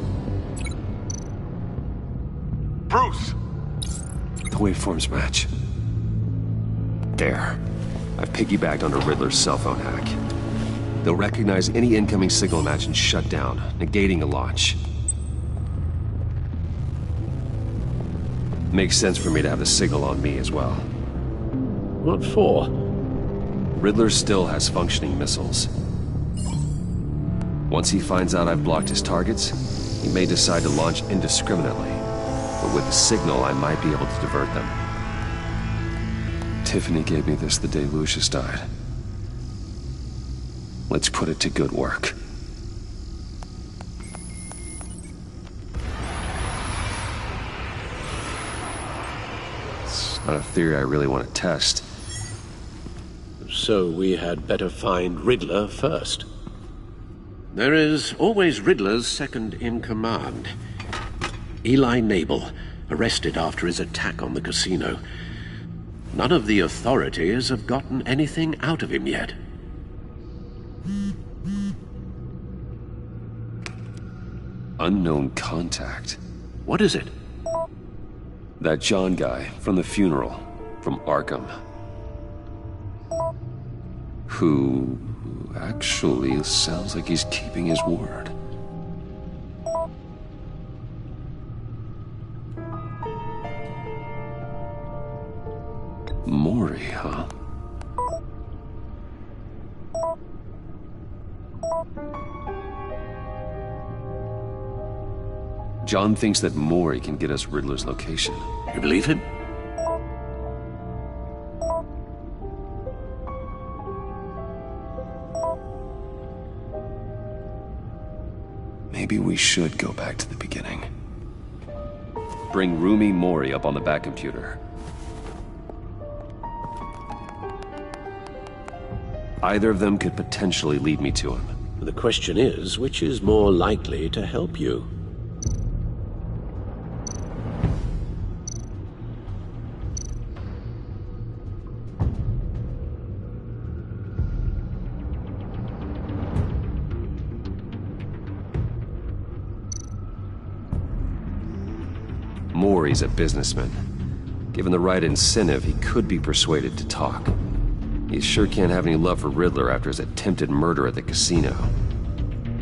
Bruce! The waveforms match. There. I've piggybacked onto Riddler's cell phone hack. They'll recognize any incoming signal match and shut down, negating a launch. Makes sense for me to have the signal on me as well. What for? Riddler still has functioning missiles. Once he finds out I've blocked his targets, he may decide to launch indiscriminately. But with the signal, I might be able to divert them. Tiffany gave me this the day Lucius died. Let's put it to good work. It's not a theory I really want to test. So we had better find Riddler first. There is always Riddler's second in command. Eli Nabel, arrested after his attack on the casino. None of the authorities have gotten anything out of him yet. Unknown contact. What is it? That John guy from the funeral, from Arkham. Who actually sounds like he's keeping his word. Mori, huh? John thinks that Mori can get us Riddler's location. You believe him? Maybe we should go back to the beginning. Bring Rumi Mori up on the back computer. Either of them could potentially lead me to him. The question is, which is more likely to help you? Mori's a businessman. Given the right incentive, he could be persuaded to talk. He sure can't have any love for Riddler after his attempted murder at the casino.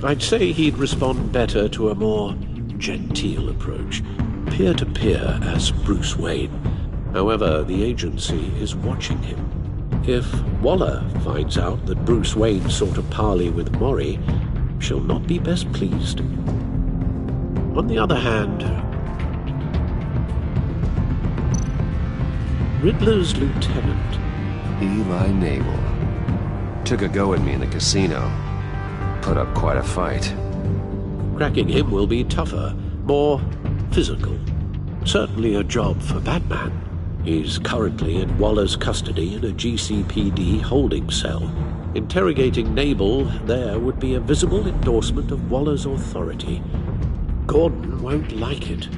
I'd say he'd respond better to a more genteel approach. Peer-to-peer as Bruce Wayne. However, the agency is watching him. If Waller finds out that Bruce Wayne sought a parley with Mori, she'll not be best pleased. On the other hand, Riddler's lieutenant, Eli Nabel, took a go at me in the casino. Put up quite a fight. Cracking him will be tougher, more physical. Certainly a job for Batman. He's currently in Waller's custody in a GCPD holding cell. Interrogating Nabel there would be a visible endorsement of Waller's authority. Gordon won't like it.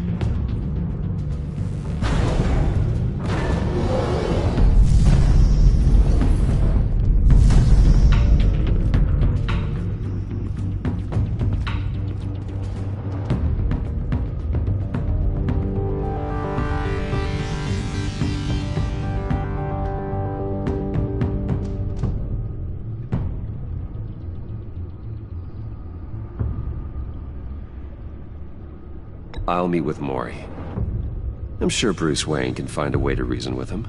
I'll meet with Mori. I'm sure Bruce Wayne can find a way to reason with him.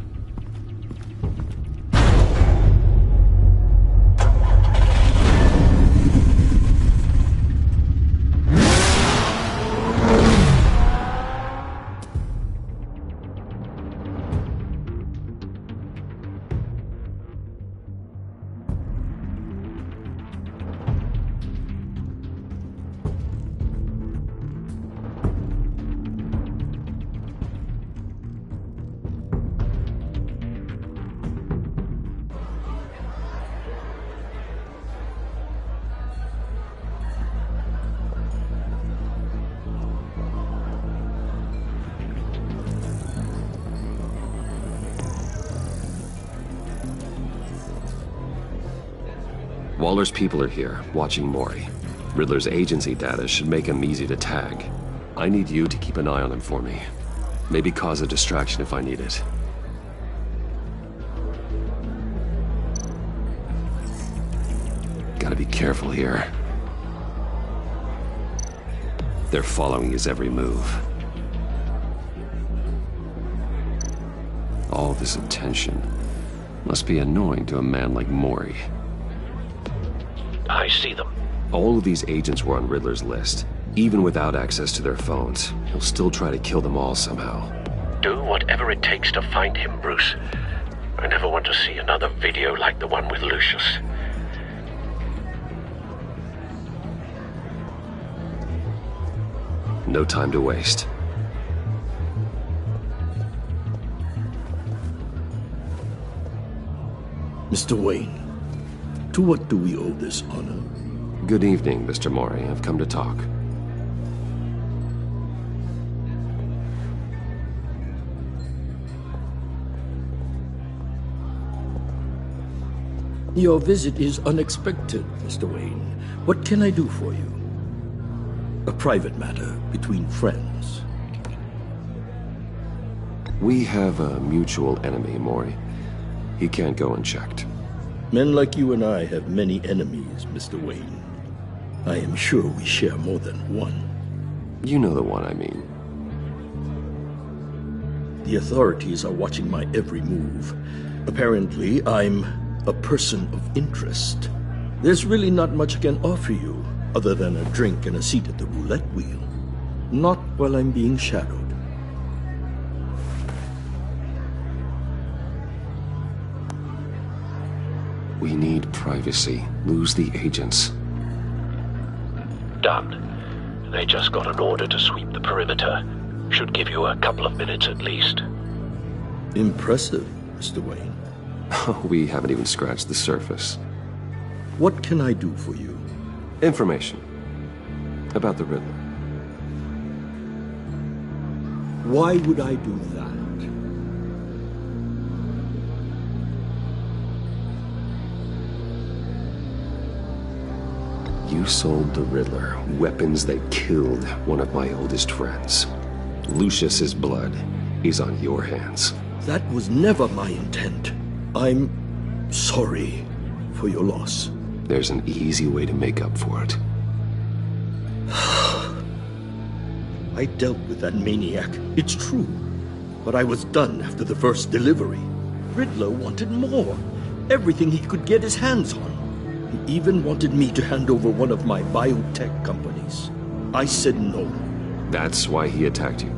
Waller's people are here, watching Mori. Riddler's agency data should make him easy to tag. I need you to keep an eye on him for me. Maybe cause a distraction if I need it. Gotta be careful here. They're following his every move. All this attention must be annoying to a man like Mori. I see them. All of these agents were on Riddler's list. Even without access to their phones, he'll still try to kill them all somehow. Do whatever it takes to find him, Bruce. I never want to see another video like the one with Lucius. No time to waste. Mr. Wayne, to what do we owe this honor? Good evening, Mr. Mori. I've come to talk. Your visit is unexpected, Mr. Wayne. What can I do for you? A private matter between friends. We have a mutual enemy, Mori. He can't go unchecked. Men like you and I have many enemies, Mr. Wayne. I am sure we share more than one. You know the one I mean. The authorities are watching my every move. Apparently, I'm a person of interest. There's really not much I can offer you, other than a drink and a seat at the roulette wheel. Not while I'm being shadowed. We need privacy. Lose the agents. Done. They just got an order to sweep the perimeter. Should give you a couple of minutes at least. Impressive, Mr. Wayne. We haven't even scratched the surface. What can I do for you? Information. About the Riddler. Why would I do that? You sold the Riddler weapons that killed one of my oldest friends. Lucius's blood is on your hands. That was never my intent. I'm sorry for your loss. There's an easy way to make up for it. I dealt with that maniac, it's true. But I was done after the first delivery. Riddler wanted more. Everything he could get his hands on. He even wanted me to hand over one of my biotech companies. I said no. That's why he attacked you?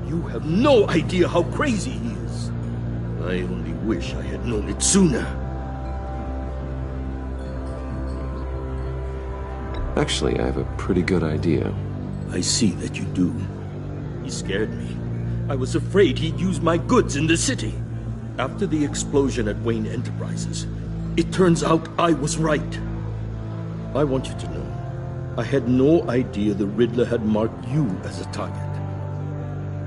You have no idea how crazy he is. I only wish I had known it sooner. Actually, I have a pretty good idea. I see that you do. He scared me. I was afraid he'd use my goods in the city. After the explosion at Wayne Enterprises, it turns out I was right. I want you to know, I had no idea the Riddler had marked you as a target.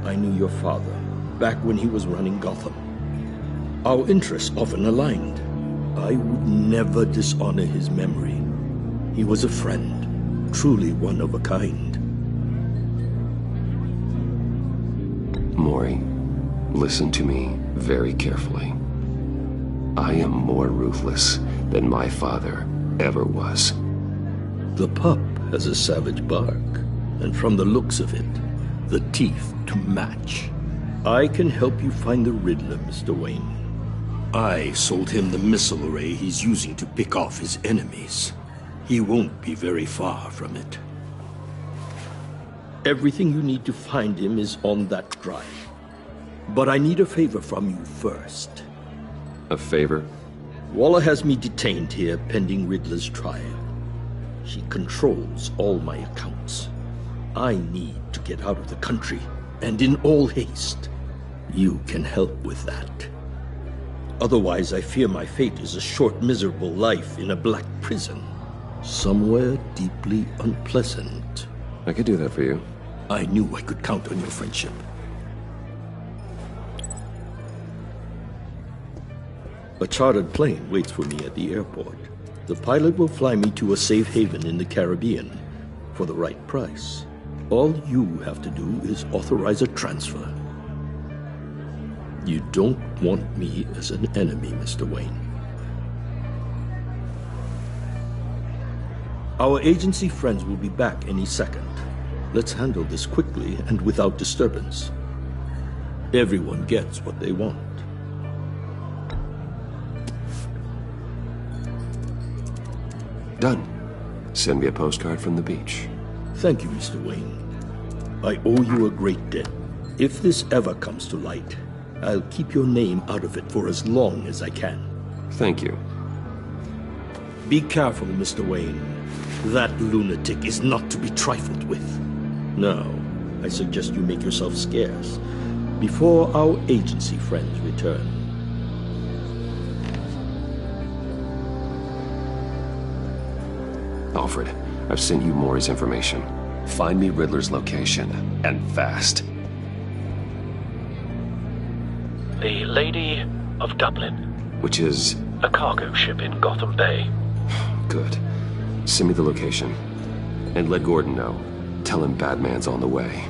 I knew your father back when he was running Gotham. Our interests often aligned. I would never dishonor his memory. He was a friend, truly one of a kind. Mori, listen to me very carefully. I am more ruthless than my father ever was. The pup has a savage bark, and from the looks of it, the teeth to match. I can help you find the Riddler, Mr. Wayne. I sold him the missile array he's using to pick off his enemies. He won't be very far from it. Everything you need to find him is on that drive. But I need a favor from you first. A favor? Waller has me detained here pending Riddler's trial. She controls all my accounts. I need to get out of the country, and in all haste. You can help with that. Otherwise, I fear my fate is a short, miserable life in a black prison. Somewhere deeply unpleasant. I could do that for you. I knew I could count on your friendship. A chartered plane waits for me at the airport. The pilot will fly me to a safe haven in the Caribbean for the right price. All you have to do is authorize a transfer. You don't want me as an enemy, Mr. Wayne. Our agency friends will be back any second. Let's handle this quickly and without disturbance. Everyone gets what they want. Done. Send me a postcard from the beach. Thank you, Mr. Wayne. I owe you a great debt. If this ever comes to light, I'll keep your name out of it for as long as I can. Thank you. Be careful, Mr. Wayne. That lunatic is not to be trifled with. Now, I suggest you make yourself scarce before our agency friends return. Alfred, I've sent you Maury's information. Find me Riddler's location, and fast. The Lady of Dublin. Which is? A cargo ship in Gotham Bay. Good. Send me the location. And let Gordon know. Tell him Batman's on the way.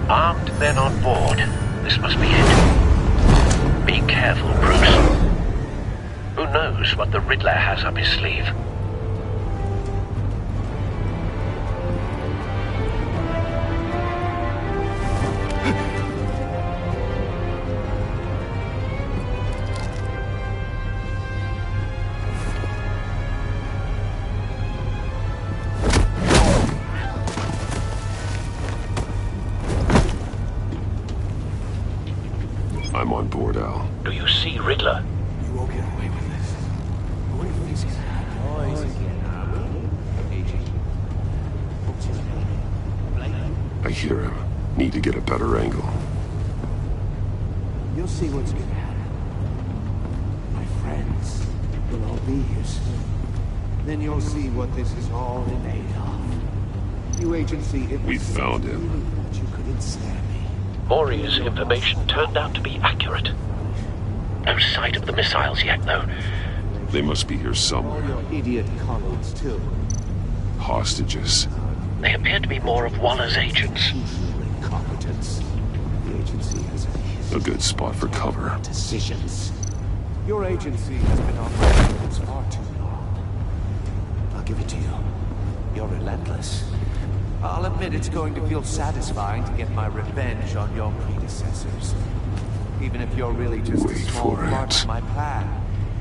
Armed men on board. This must be it. Be careful, Bruce. Who knows what the Riddler has up his sleeve? I'm on board, Al. Do you see Riddler? You won't get away with this. What do you think he's I hear him. Need to get a better angle. You'll see what's gonna happen. My friends will all be here soon. Then you'll see what this is all made of. You agency, it We found him. But you couldn't stand me. Maury's information turned out to be accurate. No sight of the missiles yet, though. They must be here All somewhere. your idiot colleagues, too. Hostages. They appear to be more of Waller's agents. Incompetence. The agency has A good spot for cover. decisions. Your agency has been on my hands far too long. I'll give it to you. You're relentless. I'll admit it's going to feel satisfying to get my revenge on your predecessors. Even if you're really just a small part of my plan.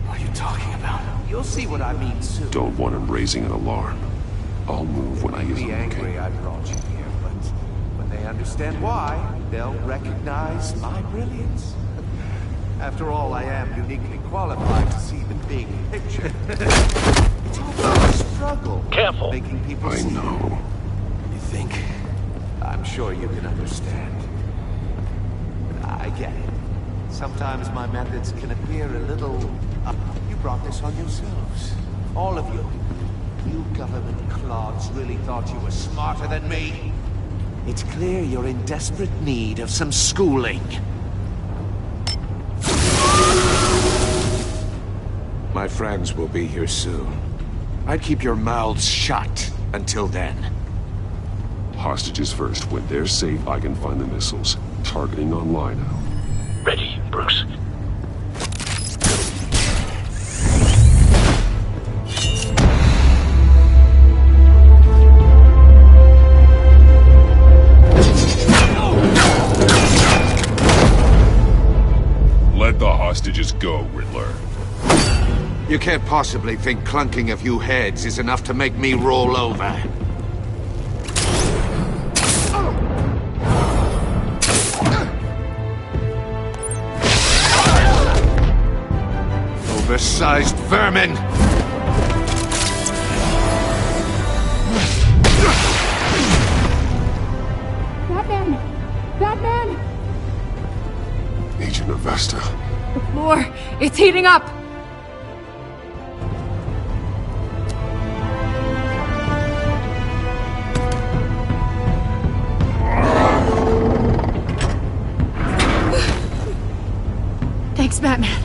What are you talking about? You'll see what I mean soon. Don't want him raising an alarm. I'll move when I get Be him angry I brought you here, but when they understand why, they'll recognize my brilliance. After all, I am uniquely qualified to see the big picture. It's all about a struggle. Careful. Making people I see. know. You think? I'm sure you can understand. I get it. Sometimes my methods can appear a little... You brought this on yourselves. All of you. You government clods really thought you were smarter than me. It's clear you're in desperate need of some schooling. My friends will be here soon. I'd keep your mouths shut until then. Hostages first. When they're safe, I can find the missiles. Targeting on Lino. Ready, Bruce. Let the hostages go, Riddler. You can't possibly think clunking a few heads is enough to make me roll over. Oversized vermin! Batman! Batman! Agent of Vesta. The floor, it's heating up! Thanks, Batman.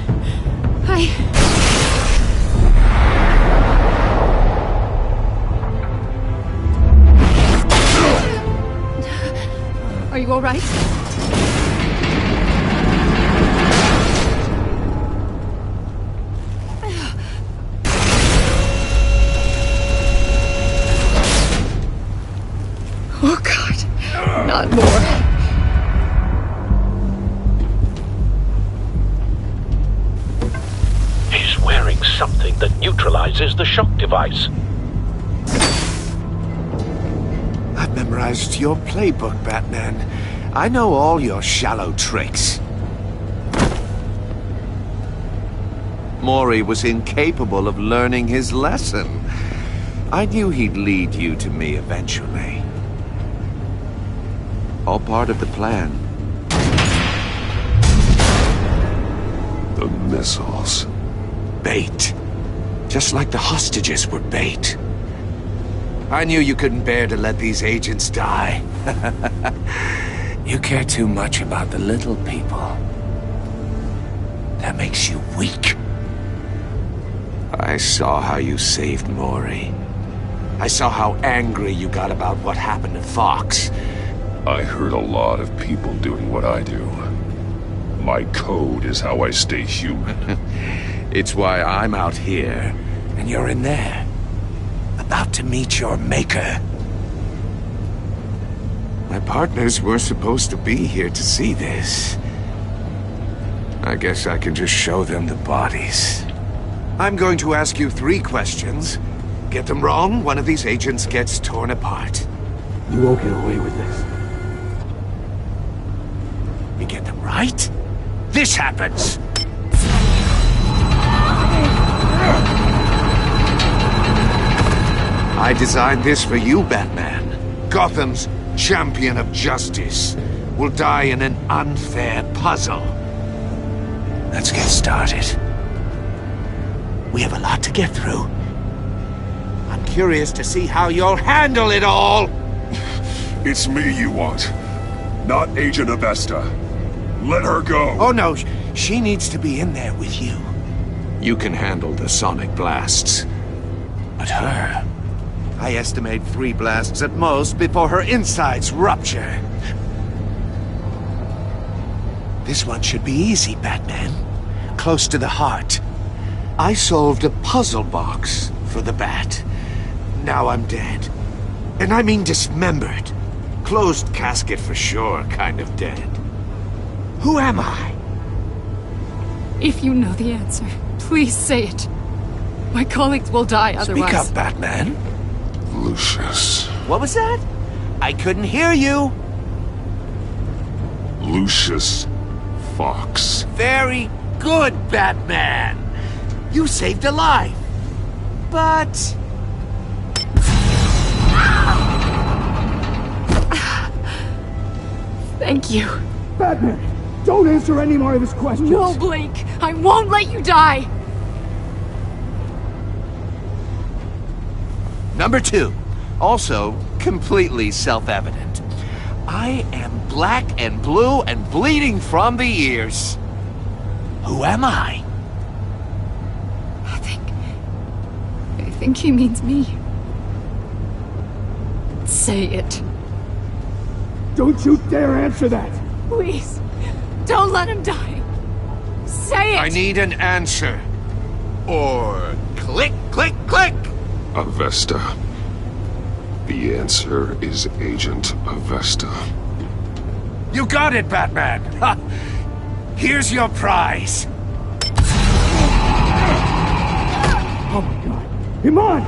Are you all right? Oh, God. Not more. He's wearing something that neutralizes the shock device. I've memorized your playbook, Batman. I know all your shallow tricks. Mori was incapable of learning his lesson. I knew he'd lead you to me eventually. All part of the plan. The missiles. Bait. Just like the hostages were bait. I knew you couldn't bear to let these agents die. You care too much about the little people. That makes you weak. I saw how you saved Mori. I saw how angry you got about what happened to Fox. I heard a lot of people doing what I do. My code is how I stay human. It's why I'm out here, and you're in there. About to meet your maker. My partners were supposed to be here to see this. I guess I can just show them the bodies. I'm going to ask you 3 questions. Get them wrong, one of these agents gets torn apart. You won't get away with this. You get them right, this happens! I designed this for you, Batman. Gotham's champion of justice will die in an unfair puzzle. Let's get started. We have a lot to get through. I'm curious to see how you'll handle it all. It's me you want, not Agent of Vesta. Let her go. Oh no, she needs to be in there with you. You can handle the sonic blasts. But her... I estimate 3 blasts at most before her insides rupture. This one should be easy, Batman. Close to the heart. I solved a puzzle box for the Bat. Now I'm dead. And I mean dismembered. Closed casket for sure, kind of dead. Who am I? If you know the answer, please say it. My colleagues will die otherwise. Speak up, Batman. Lucius. What was that? I couldn't hear you. Lucius Fox. Very good, Batman. You saved a life. But... Thank you. Batman, don't answer any more of his questions. No, Blake. I won't let you die. Number 2. Also, completely self-evident. I am black and blue and bleeding from the ears. Who am I? I think he means me. Say it. Don't you dare answer that! Please, don't let him die. Say it! I need an answer. Or click, click, click! Avesta. The answer is Agent Avesta. You got it, Batman! Ha. Here's your prize. Oh my god. Iman!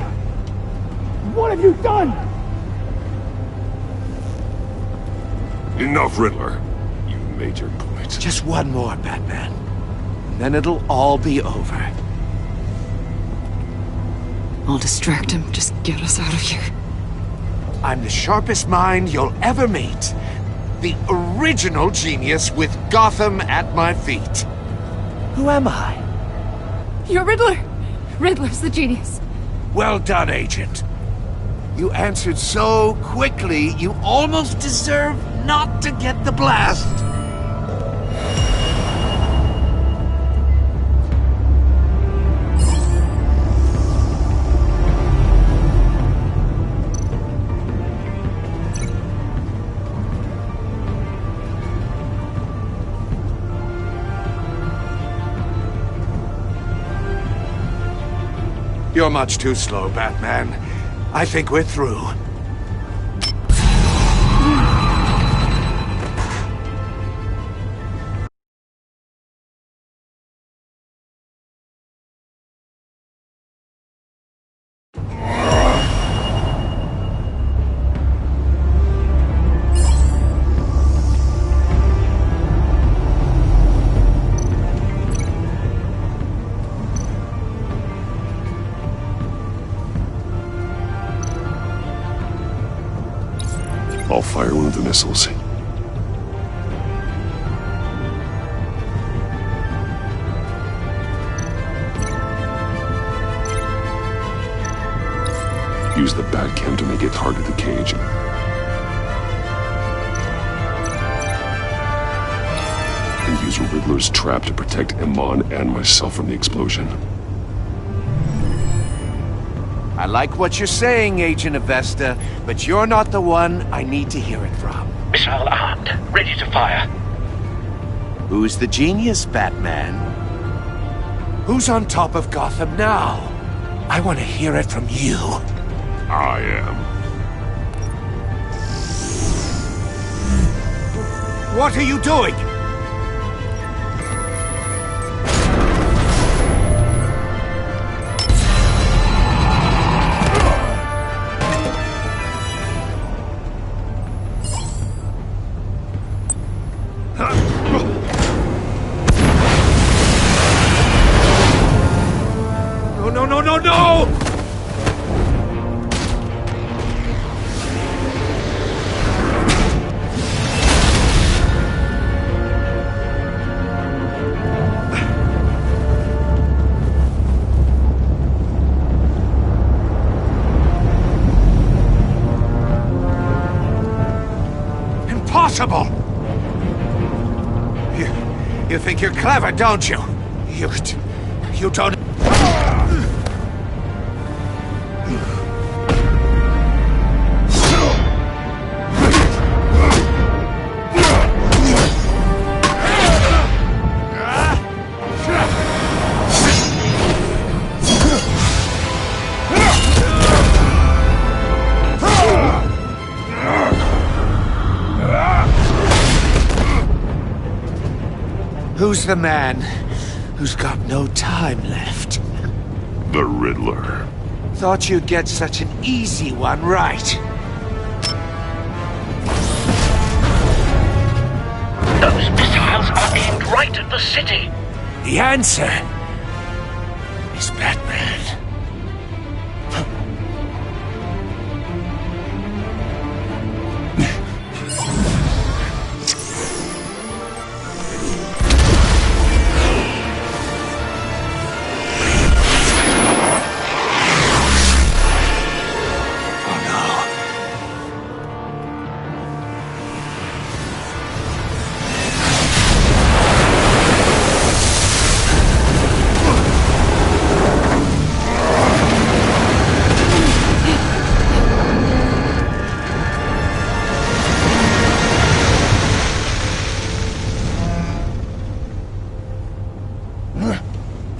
What have you done? Enough, Riddler. You made your point. Just one more, Batman. And then it'll all be over. I'll distract him. Just get us out of here. I'm the sharpest mind you'll ever meet. The original genius with Gotham at my feet. Who am I? You're Riddler! Riddler's the genius. Well done, Agent. You answered so quickly, you almost deserve not to get the blast. You're much too slow, Batman. I think we're through. I'll fire one of the missiles. Use the Batcam to make it hard to the cage. And use Riddler's trap to protect Iman and myself from the explosion. I like what you're saying, Agent Avesta, but you're not the one I need to hear it from. Missile armed, ready to fire. Who's the genius, Batman? Who's on top of Gotham now? I want to hear it from you. I am. What are you doing? No! Impossible! You think you're clever, don't you? You don't... Who's the man who's got no time left? The Riddler. Thought you'd get such an easy one right. Those missiles are aimed right at the city. The answer is Batman.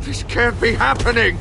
This can't be happening!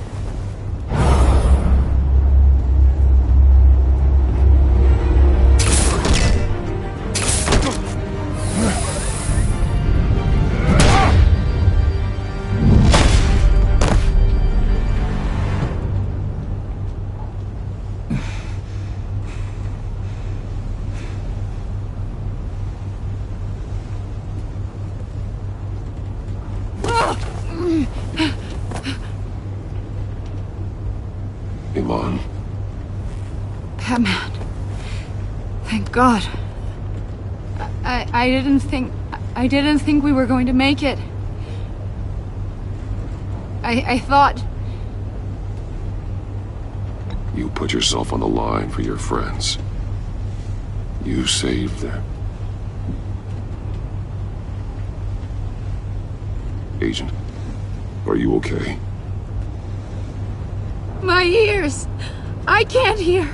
Iman. Batman. Thank God. I didn't think we were going to make it. I thought... You put yourself on the line for your friends. You saved them. Agent, are you okay? My ears! I can't hear!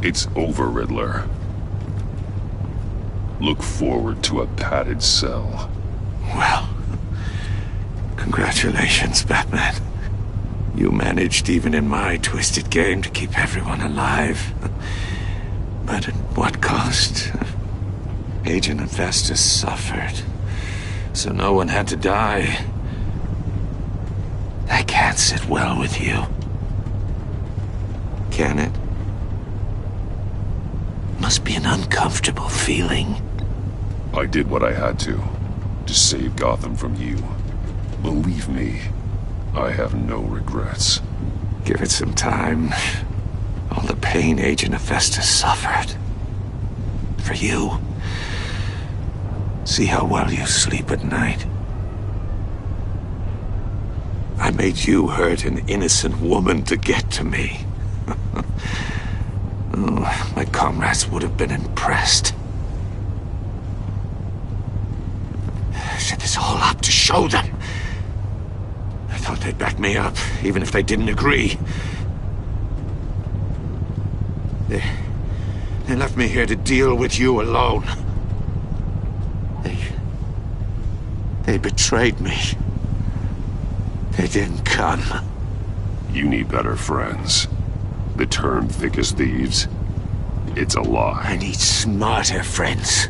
It's over, Riddler. Look forward to a padded cell. Well, congratulations, Batman. You managed, even in my twisted game, to keep everyone alive. But at what cost? Agent Avestus suffered, so no one had to die. That can't sit well with you. Can it? Must be an uncomfortable feeling. I did what I had to save Gotham from you. Believe me, I have no regrets. Give it some time. All the pain Agent Avestus suffered. For you. See how well you sleep at night. I made you hurt an innocent woman to get to me. Oh, my comrades would have been impressed. I set this all up to show them. I thought they'd back me up, even if they didn't agree. They left me here to deal with you alone. They betrayed me. They didn't come. You need better friends. The term thick as thieves, it's a lie. I need smarter friends.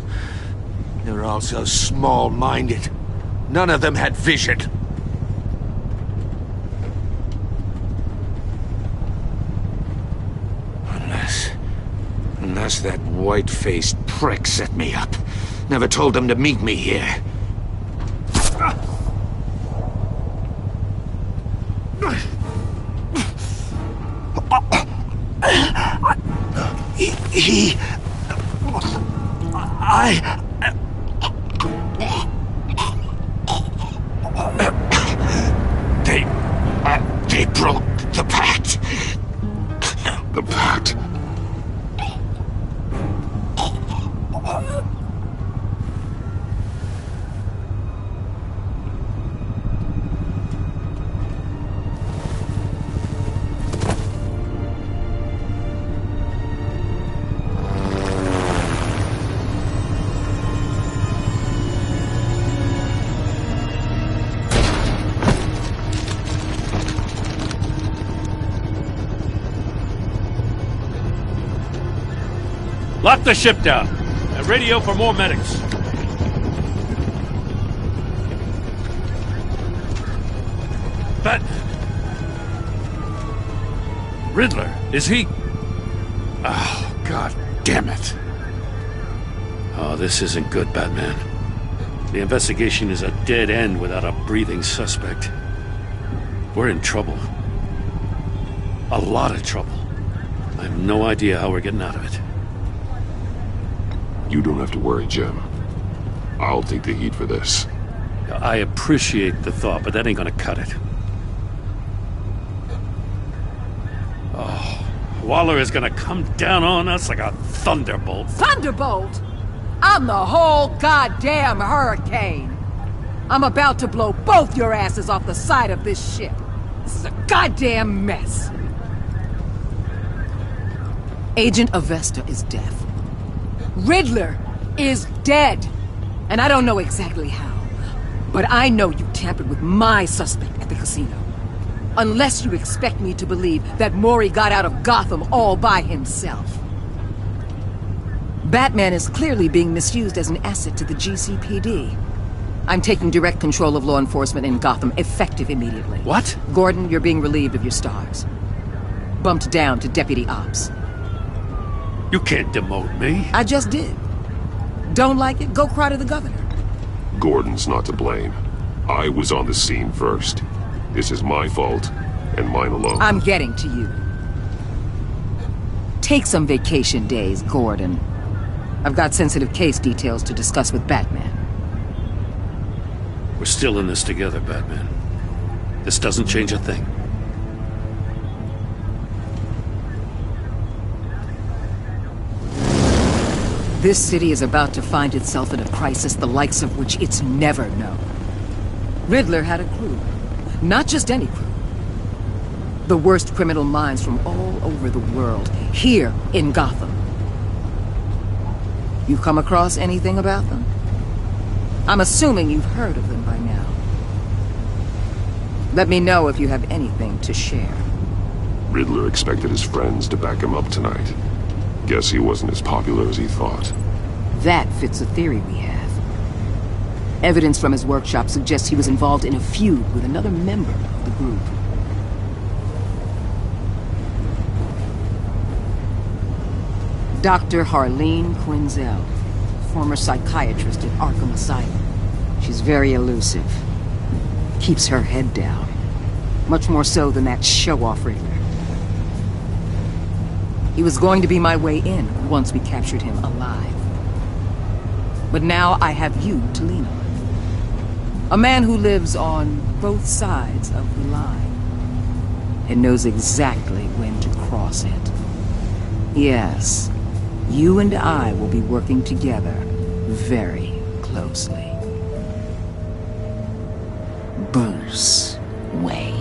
They're all so small-minded. None of them had vision. Unless that white-faced prick set me up. Never told them to meet me here. They broke the pact. The pact? Lock the ship down. And radio for more medics. But... Riddler, is he... Oh, God damn it. Oh, this isn't good, Batman. The investigation is a dead end without a breathing suspect. We're in trouble. A lot of trouble. I have no idea how we're getting out of it. You don't have to worry, Jim. I'll take the heat for this. I appreciate the thought, but that ain't gonna cut it. Oh, Waller is gonna come down on us like a thunderbolt. Thunderbolt? I'm the whole goddamn hurricane. I'm about to blow both your asses off the side of this ship. This is a goddamn mess. Agent Avesta is dead. Riddler is dead. And I don't know exactly how. But I know you tampered with my suspect at the casino. Unless you expect me to believe that Mori got out of Gotham all by himself. Batman is clearly being misused as an asset to the GCPD. I'm taking direct control of law enforcement in Gotham, effective immediately. What? Gordon, you're being relieved of your stars. bumped down to Deputy Ops. You can't demote me. I just did. Don't like it? Go cry to the governor. Gordon's not to blame. I was on the scene first. This is my fault, and mine alone. I'm getting to you. Take some vacation days, Gordon. I've got sensitive case details to discuss with Batman. We're still in this together, Batman. This doesn't change a thing. This city is about to find itself in a crisis the likes of which it's never known. Riddler had a crew. Not just any crew. The worst criminal minds from all over the world, here in Gotham. You've come across anything about them? I'm assuming you've heard of them by now. Let me know if you have anything to share. Riddler expected his friends to back him up tonight. Guess he wasn't as popular as he thought. That fits a theory we have. Evidence from his workshop suggests he was involved in a feud with another member of the group. Dr. Harleen Quinzel, former psychiatrist at Arkham Asylum. She's very elusive. Keeps her head down. Much more so than that show-off Riddler. He was going to be my way in once we captured him alive. But now I have you to lean on. A man who lives on both sides of the line and knows exactly when to cross it. Yes, you and I will be working together very closely. Bruce Wayne.